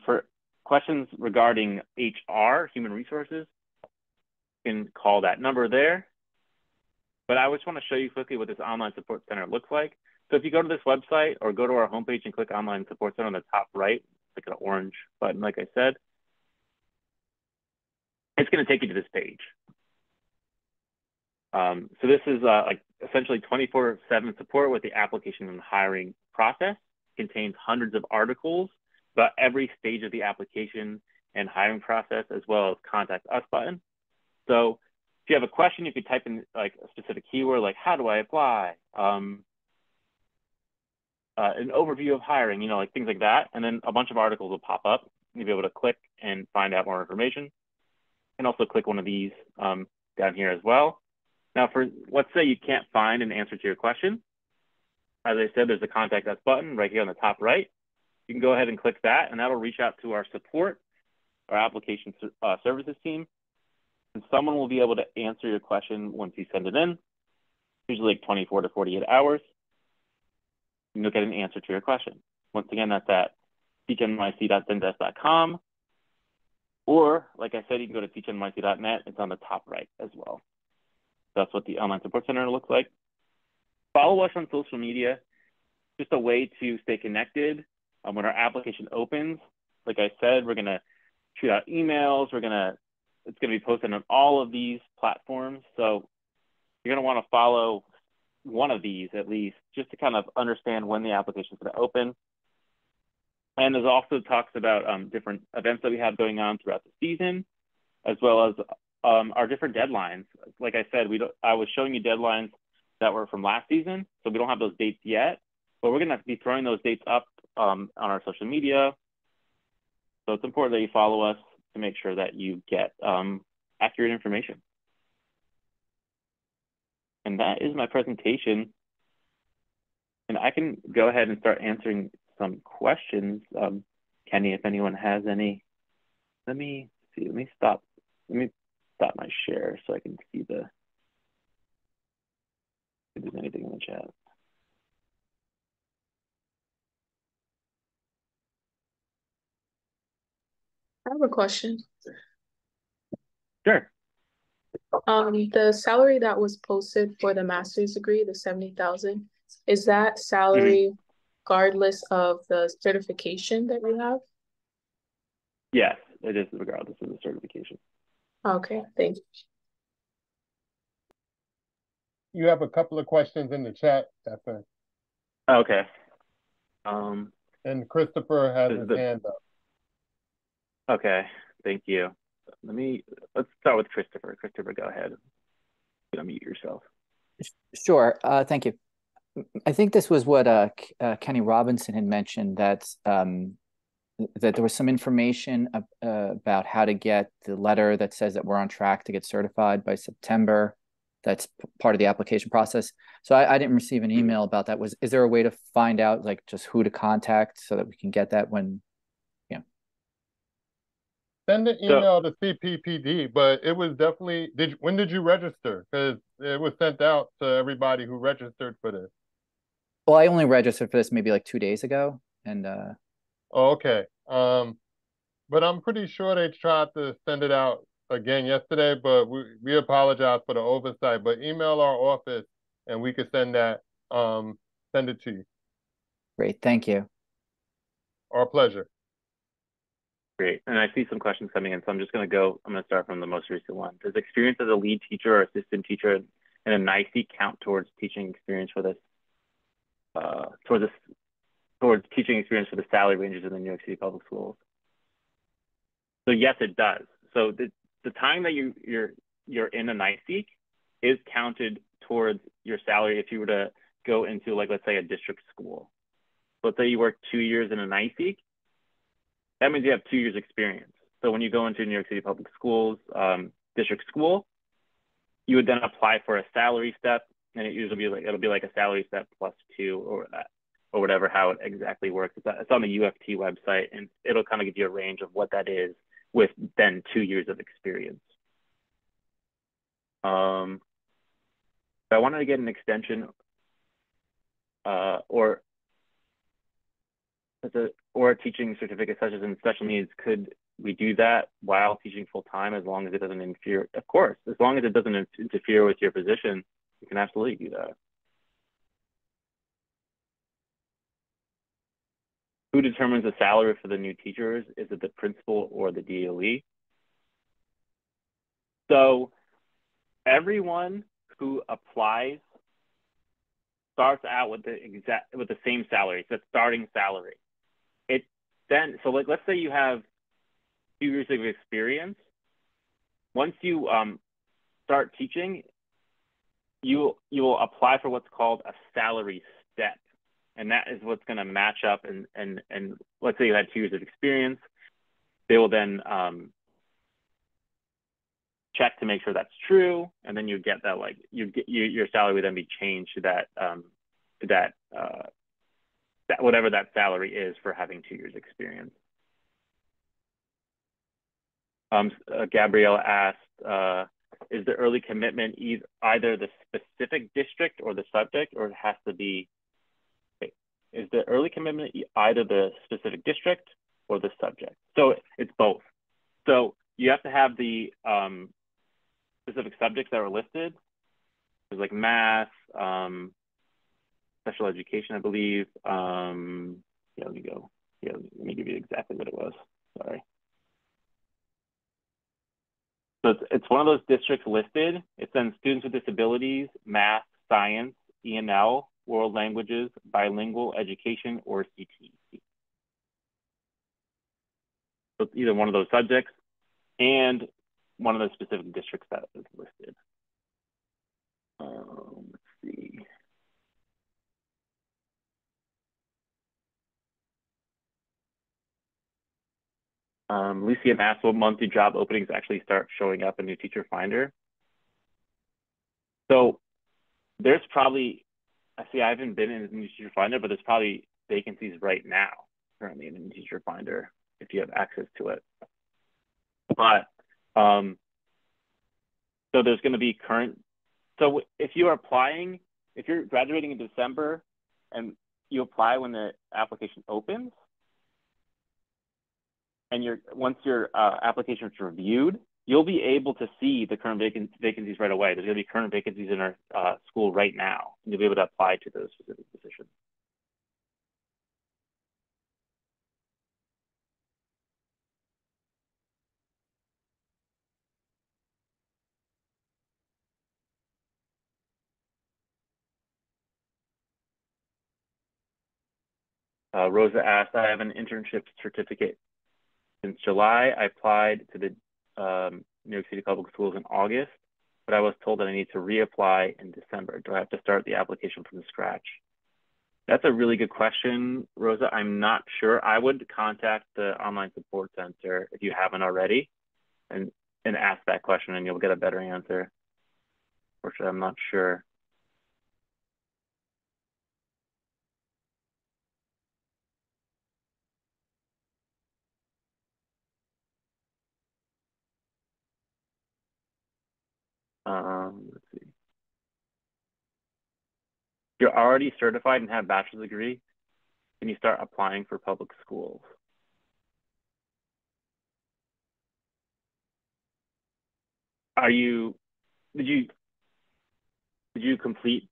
For questions regarding HR, human resources, you can call that number there. But I just want to show you quickly what this Online Support Center looks like. So if you go to this website or go to our homepage and click Online Support Center on the top right, click an orange button, like I said, it's going to take you to this page. So this is like essentially 24/7 support with the application and hiring process. It contains hundreds of articles about every stage of the application and hiring process, as well as Contact Us button. So if you have a question, you could type in like a specific keyword, like how do I apply? An overview of hiring, you know, like things like that. And then a bunch of articles will pop up. You'll be able to click and find out more information. And also click one of these down here as well. Now, let's say you can't find an answer to your question. As I said, there's a Contact Us button right here on the top right. You can go ahead and click that, and that'll reach out to our support, our application services team. And someone will be able to answer your question once you send it in, usually like 24 to 48 hours. You'll get an answer to your question. Once again, that's at teachnyc.zendesk.com. Or, like I said, you can go to teachnyc.net. It's on the top right as well. That's what the Online Support Center looks like. Follow us on social media. Just a way to stay connected. When our application opens, like I said, we're going to shoot out emails. It's going to be posted on all of these platforms. So you're going to want to follow one of these at least, just to kind of understand when the application is going to open. And there's also talks about different events that we have going on throughout the season, as well as our different deadlines. Like I said, I was showing you deadlines that were from last season, so we don't have those dates yet, but we're going to be throwing those dates up on our social media. So it's important that you follow us to make sure that you get accurate information. And that is my presentation. And I can go ahead and start answering some questions. Kenny, if anyone has any. Let me see, let me stop my share so I can see if there's anything in the chat. I have a question. Sure. The salary that was posted for the master's degree, the 70,000, is that salary regardless of the certification that we have? Yes, it is regardless of the certification. Okay, thank you. You have a couple of questions in the chat, Stefan. Okay. And Christopher has his hand up. Okay, thank you. Let's start with Christopher. Christopher, go ahead. You unmute yourself. Sure. Thank you. I think this was what Kenny Robinson had mentioned, that there was some information about how to get the letter that says that we're on track to get certified by September. That's part of the application process. So I didn't receive an email about that. Is there a way to find out like just who to contact so that we can get that when, Send an email to CPPD, but it was definitely, when did you register? Because it was sent out to everybody who registered for this. Well, I only registered for this maybe like 2 days ago. And Oh, okay. But I'm pretty sure they tried to send it out again yesterday, but we apologize for the oversight. But email our office and we could send that, send it to you. Great, thank you. Our pleasure. Great. And I see some questions coming in, so I'm going to start from the most recent one. Does experience as a lead teacher or assistant teacher in a NYC count towards teaching experience for this, towards teaching experience for the salary ranges in the New York City public schools? So yes, it does. So the time that you're in a NYC is counted towards your salary if you were to go into, like, let's say a district school. Let's say you work 2 years in a NYC. That means you have 2 years experience. So when you go into New York City public schools, district school, you would then apply for a salary step, and it usually it'll be like a salary step +2 or whatever, how it exactly works. It's on the UFT website, and it'll kind of give you a range of what that is with then 2 years of experience. If I wanted to get an extension or a teaching certificate such as in special needs, could we do that while teaching full time as long as it doesn't interfere? Of course, as long as it doesn't interfere with your position, you can absolutely do that. Who determines the salary for the new teachers? Is it the principal or the DOE? So everyone who applies starts out with the same salary, so starting salary. So like, let's say you have 2 years of experience. Once you start teaching, you will apply for what's called a salary step, and that is what's going to match up. And let's say you had 2 years of experience, they will then check to make sure that's true, and then you get that, like, your salary would then be changed to that whatever that salary is for having 2 years experience. Gabrielle asked, is the early commitment either the specific district or the subject, or it has to be, is the early commitment either the specific district or the subject? So it's both. So you have to have the specific subjects that are listed. There's like math, special education, I believe. Let me go. Let me give you exactly what it was. Sorry. So it's one of those districts listed. It's then students with disabilities, math, science, ENL, world languages, bilingual education, or CTE. So it's either one of those subjects and one of the specific districts that is listed. Let's see. Lucia asked, what monthly job openings actually start showing up in New Teacher Finder? So there's probably, I haven't been in the New Teacher Finder, but there's probably vacancies right now currently in the New Teacher Finder if you have access to it. But so there's going to be current. So if you are applying, if you're graduating in December and you apply when the application opens, and once your application is reviewed, you'll be able to see the current vacancies right away. There's going to be current vacancies in our school right now, and you'll be able to apply to those specific positions. Rosa asked, I have an internship certificate since July. I applied to the New York City Public Schools in August, but I was told that I need to reapply in December. Do I have to start the application from scratch? That's a really good question, Rosa. I'm not sure. I would contact the online support center if you haven't already and ask that question, and you'll get a better answer. Unfortunately, I'm not sure. Let's see. You're already certified and have a bachelor's degree. Can you start applying for public schools? Did you complete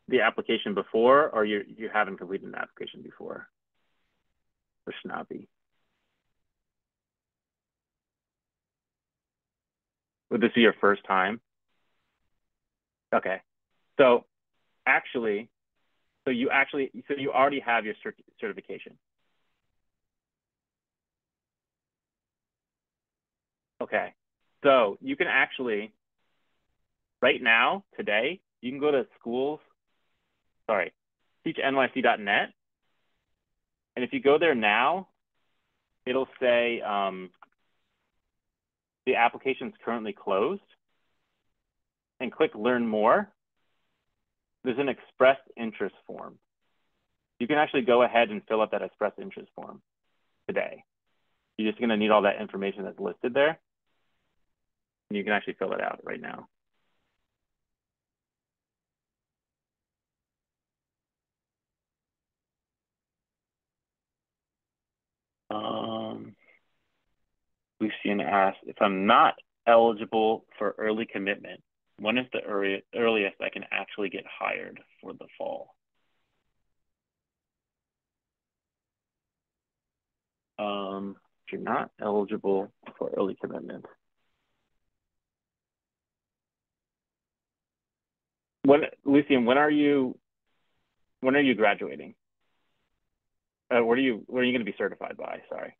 the application before, or you haven't completed an application before? Or should not be. Would this be your first time? Okay. So actually, you already have your certification. Okay. So you can actually, right now, today, you can go to teachnyc.net. And if you go there now, it'll say the application is currently closed. and click Learn More, there's an expressed interest form. You can actually go ahead and fill out that expressed interest form today. You're just going to need all that information that's listed there. And you can actually fill it out right now. Lucian asked, if I'm not eligible for early commitment, when is the earliest I can actually get hired for the fall? If you're not eligible for early commitment, Lucian, when are you graduating? Where are you going to be certified by? Sorry.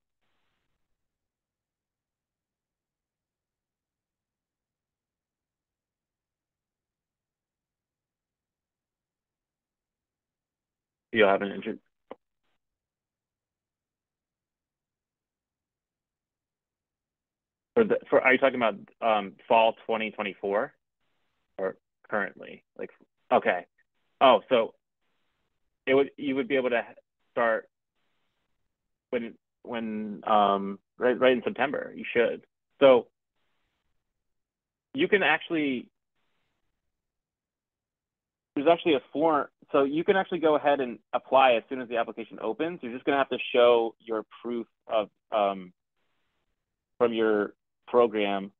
You'll have an intern. Are you talking about fall 2024 or currently? Like, okay. Oh, so you would be able to start when right in September. You should. So you can actually, there's actually a form, so you can actually go ahead and apply as soon as the application opens. You're just going to have to show your proof of from your program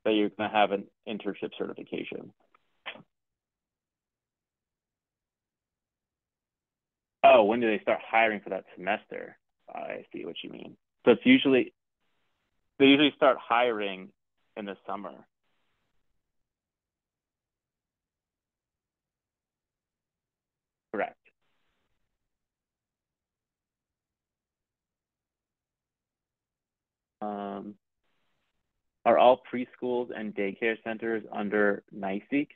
that you're going to have an internship certification. Oh, when do they start hiring for that semester? I see what you mean. So it's they usually start hiring in the summer. Correct. Are all preschools and daycare centers under NYCPS?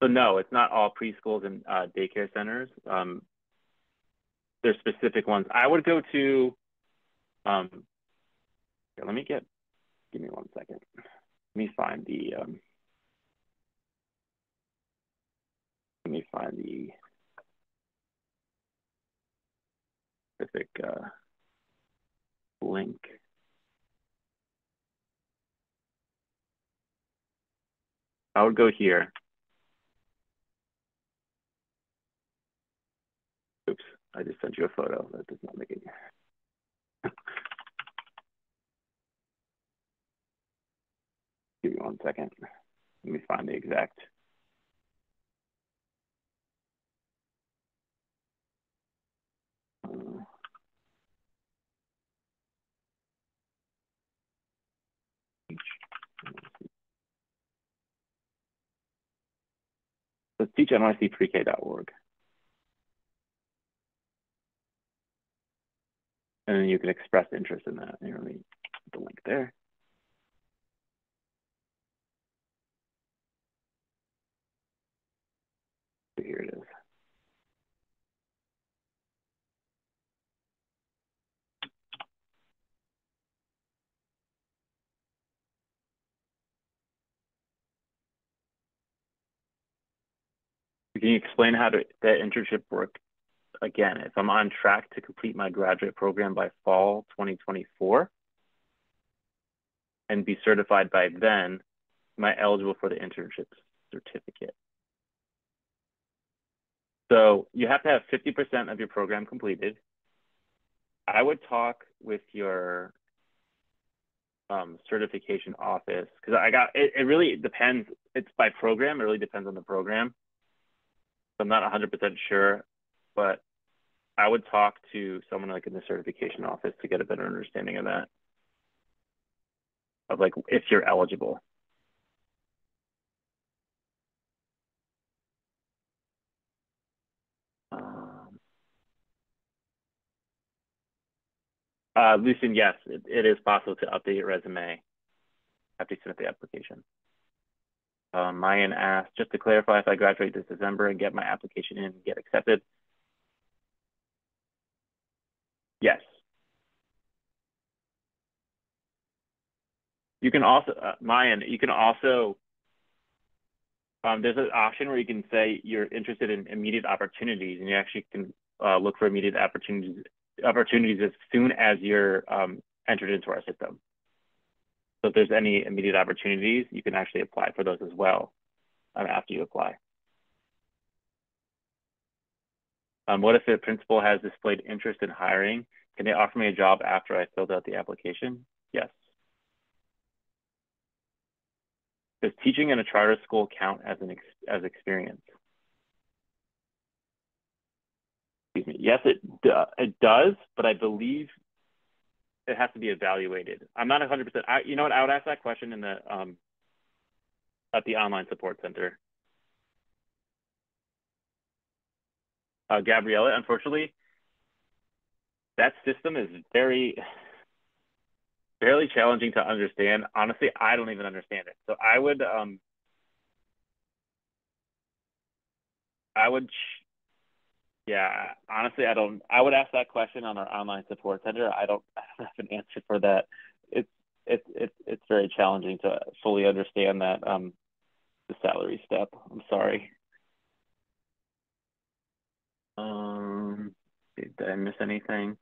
So no, it's not all preschools and daycare centers. There's specific ones. I would go to, here, give me 1 second. Let me find the specific link. I would go here. Oops, I just sent you a photo. That does not make it. Give me 1 second. Let me find the exact. So teach NYCPreK.org. And then you can express interest in that. Here, let me put the link there. Here it is. Can you explain how that internship work again? If I'm on track to complete my graduate program by fall 2024 and be certified by then, am I eligible for the internship certificate? So you have to have 50% of your program completed. I would talk with your certification office because it really depends. It's by program. It really depends on the program. So I'm not 100% sure, but I would talk to someone like in the certification office to get a better understanding of that, of like if you're eligible. Lucian, yes, it is possible to update your resume after you submit the application. Mayan asked, just to clarify, if I graduate this December and get my application in and get accepted? Yes. You can also, Mayan, you can also, there's an option where you can say you're interested in immediate opportunities, and you actually can look for immediate opportunities as soon as you're entered into our system. So if there's any immediate opportunities, you can actually apply for those as well after you apply. What if the principal has displayed interest in hiring? Can they offer me a job after I filled out the application? Yes. Does teaching in a charter school count as experience? Excuse me. Yes, it does, but I believe it has to be evaluated. I'm not 100%. You know what? I would ask that question in the at the online support center. Gabriella, unfortunately, that system is fairly challenging to understand. Honestly, I don't even understand it. So I would yeah, honestly, I would ask that question on our online support center. I don't have an answer for that. It's very challenging to fully understand that the salary step. I'm sorry. Did I miss anything?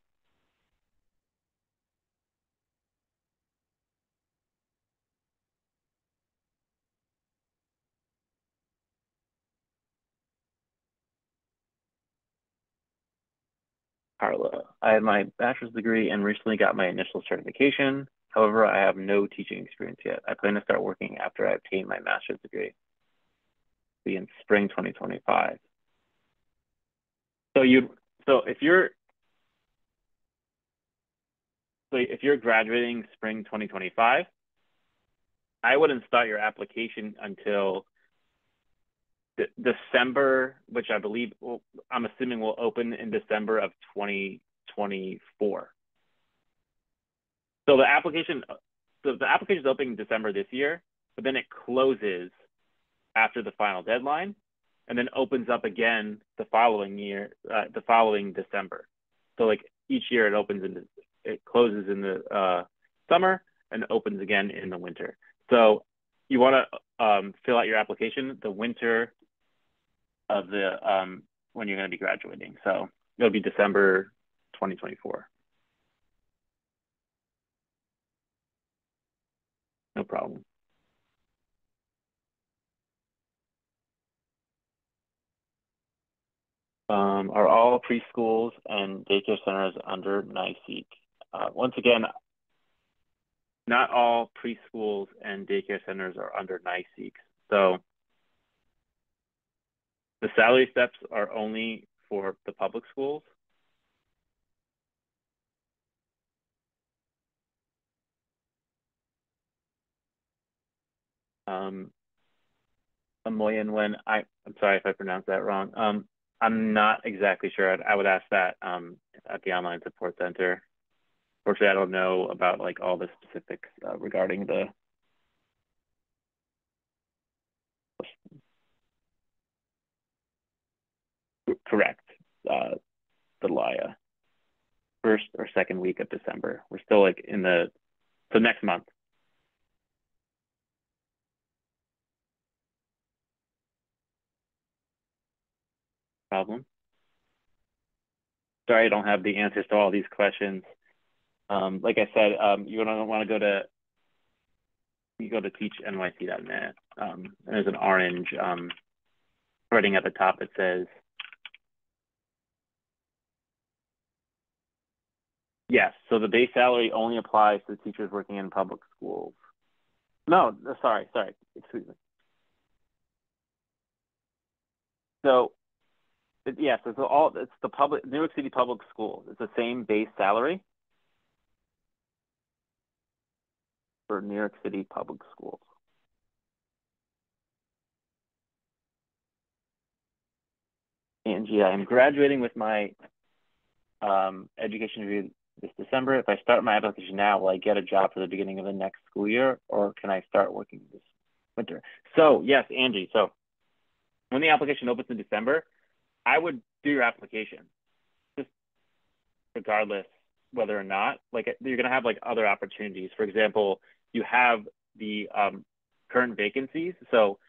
Carla, I have my bachelor's degree and recently got my initial certification. However, I have no teaching experience yet. I plan to start working after I obtain my master's degree. Be in spring 2025. So if you're graduating spring 2025, I wouldn't start your application until December, which I believe I'm assuming will open in December of 2024. So the application is opening December this year, but then it closes after the final deadline, and then opens up again the following year, the following December. So like each year it closes in the summer and opens again in the winter. So you want to fill out your application the winter of the when you're going to be graduating. So it'll be December 2024. No problem. Are all preschools and daycare centers under NYCPS? Once again, not all preschools and daycare centers are under NYCPS. So the salary steps are only for the public schools. Amoyan, I'm sorry if I pronounced that wrong. I'm not exactly sure. I would ask that at the online support center. Unfortunately, I don't know about like all the specifics regarding the correct the LIA first or second week of December. We're still like so next month. Problem. Sorry, I don't have the answers to all these questions. Like I said, you're gonna want to go to teachnyc.net. And there's an orange writing at the top that says, yes, so the base salary only applies to teachers working in public schools. No, sorry, excuse me. So, yes, it's the New York City public schools. It's the same base salary for New York City public schools. Angie, I am graduating with my education degree this December. If I start my application now, will I get a job for the beginning of the next school year, or can I start working this winter? So yes, Angie. So when the application opens in December, I would do your application, just regardless whether or not, like you're gonna have like other opportunities. For example, you have the current vacancies. So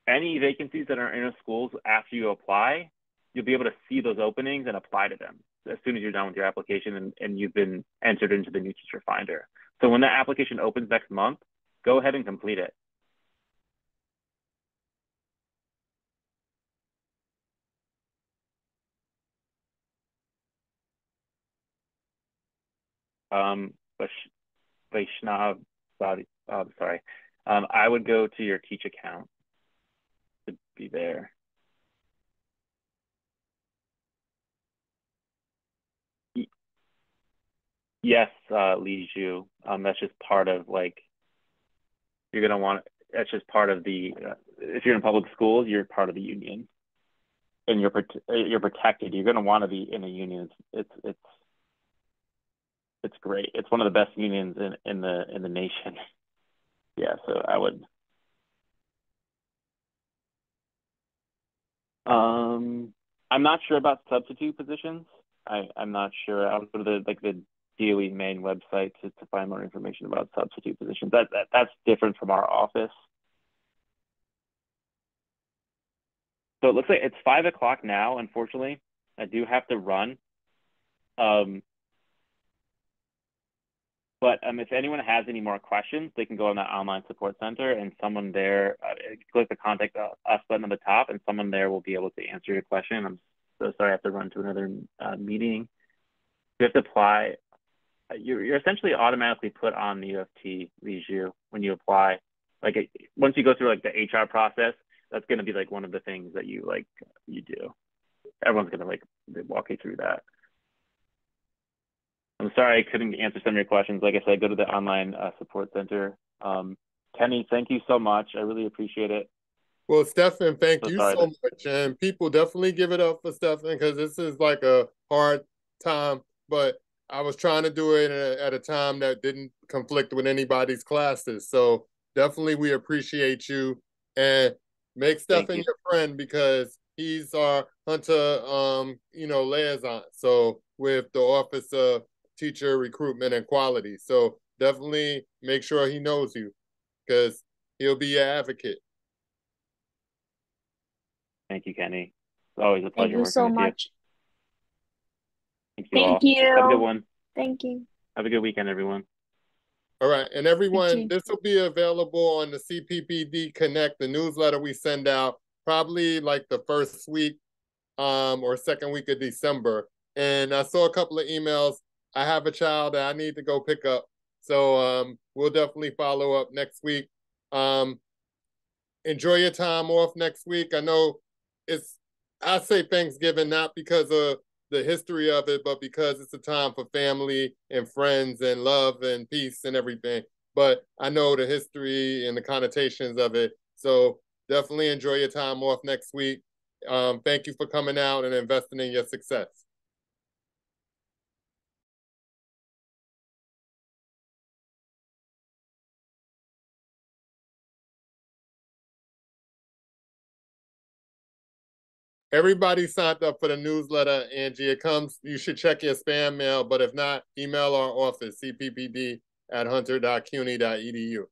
any vacancies that are in a schools after you apply, you'll be able to see those openings and apply to them as soon as you're done with your application and you've been entered into the new teacher finder. So when that application opens next month, go ahead and complete it. Vaishnav, sorry. I would go to your Teach account to be there. Yes, Li Zhu. That's just part of like, you're gonna want. That's just part of the. If you're in public schools, you're part of the union, and you're protected. You're gonna want to be in a union. It's great. It's one of the best unions in the nation. Yeah, so I would. I'm not sure about substitute positions. I'm not sure. I'll go to the DOE main website to find more information about substitute positions. That's different from our office. So it looks like it's 5 o'clock now. Unfortunately, I do have to run. But if anyone has any more questions, they can go on that online support center, and someone there, click the contact us button on the top, and someone there will be able to answer your question. I'm so sorry I have to run to another meeting. You have to apply. You're essentially automatically put on the UFT, Li when you apply. Like once you go through like the HR process, that's going to be like one of the things that you do. Everyone's going to like walk you through that. I'm sorry I couldn't answer some of your questions. Like I said, go to the online support center. Kenny, thank you so much. I really appreciate it. Well, Stefan, thank you so much. And people definitely give it up for Stefan because this is like a hard time. But I was trying to do it at a time that didn't conflict with anybody's classes. So definitely we appreciate you. And make Stefan your friend because he's our Hunter, liaison. So with the Office of Teacher Recruitment and Quality. So definitely make sure he knows you because he'll be your advocate. Thank you, Kenny. It's always a pleasure working with you. Thank you so much. Thank you. Have a good one. Thank you. Have a good weekend, everyone. All right. And everyone, this will be available on the CPPD Connect, the newsletter we send out probably like the first week or second week of December. And I saw a couple of emails. I have a child that I need to go pick up. So we'll definitely follow up next week. Enjoy your time off next week. I know I say Thanksgiving not because of the history of it, but because it's a time for family and friends and love and peace and everything. But I know the history and the connotations of it. So definitely enjoy your time off next week. Thank you for coming out and investing in your success. Everybody signed up for the newsletter, Angie. It comes, you should check your spam mail, but if not, email our office, cppd@hunter.cuny.edu.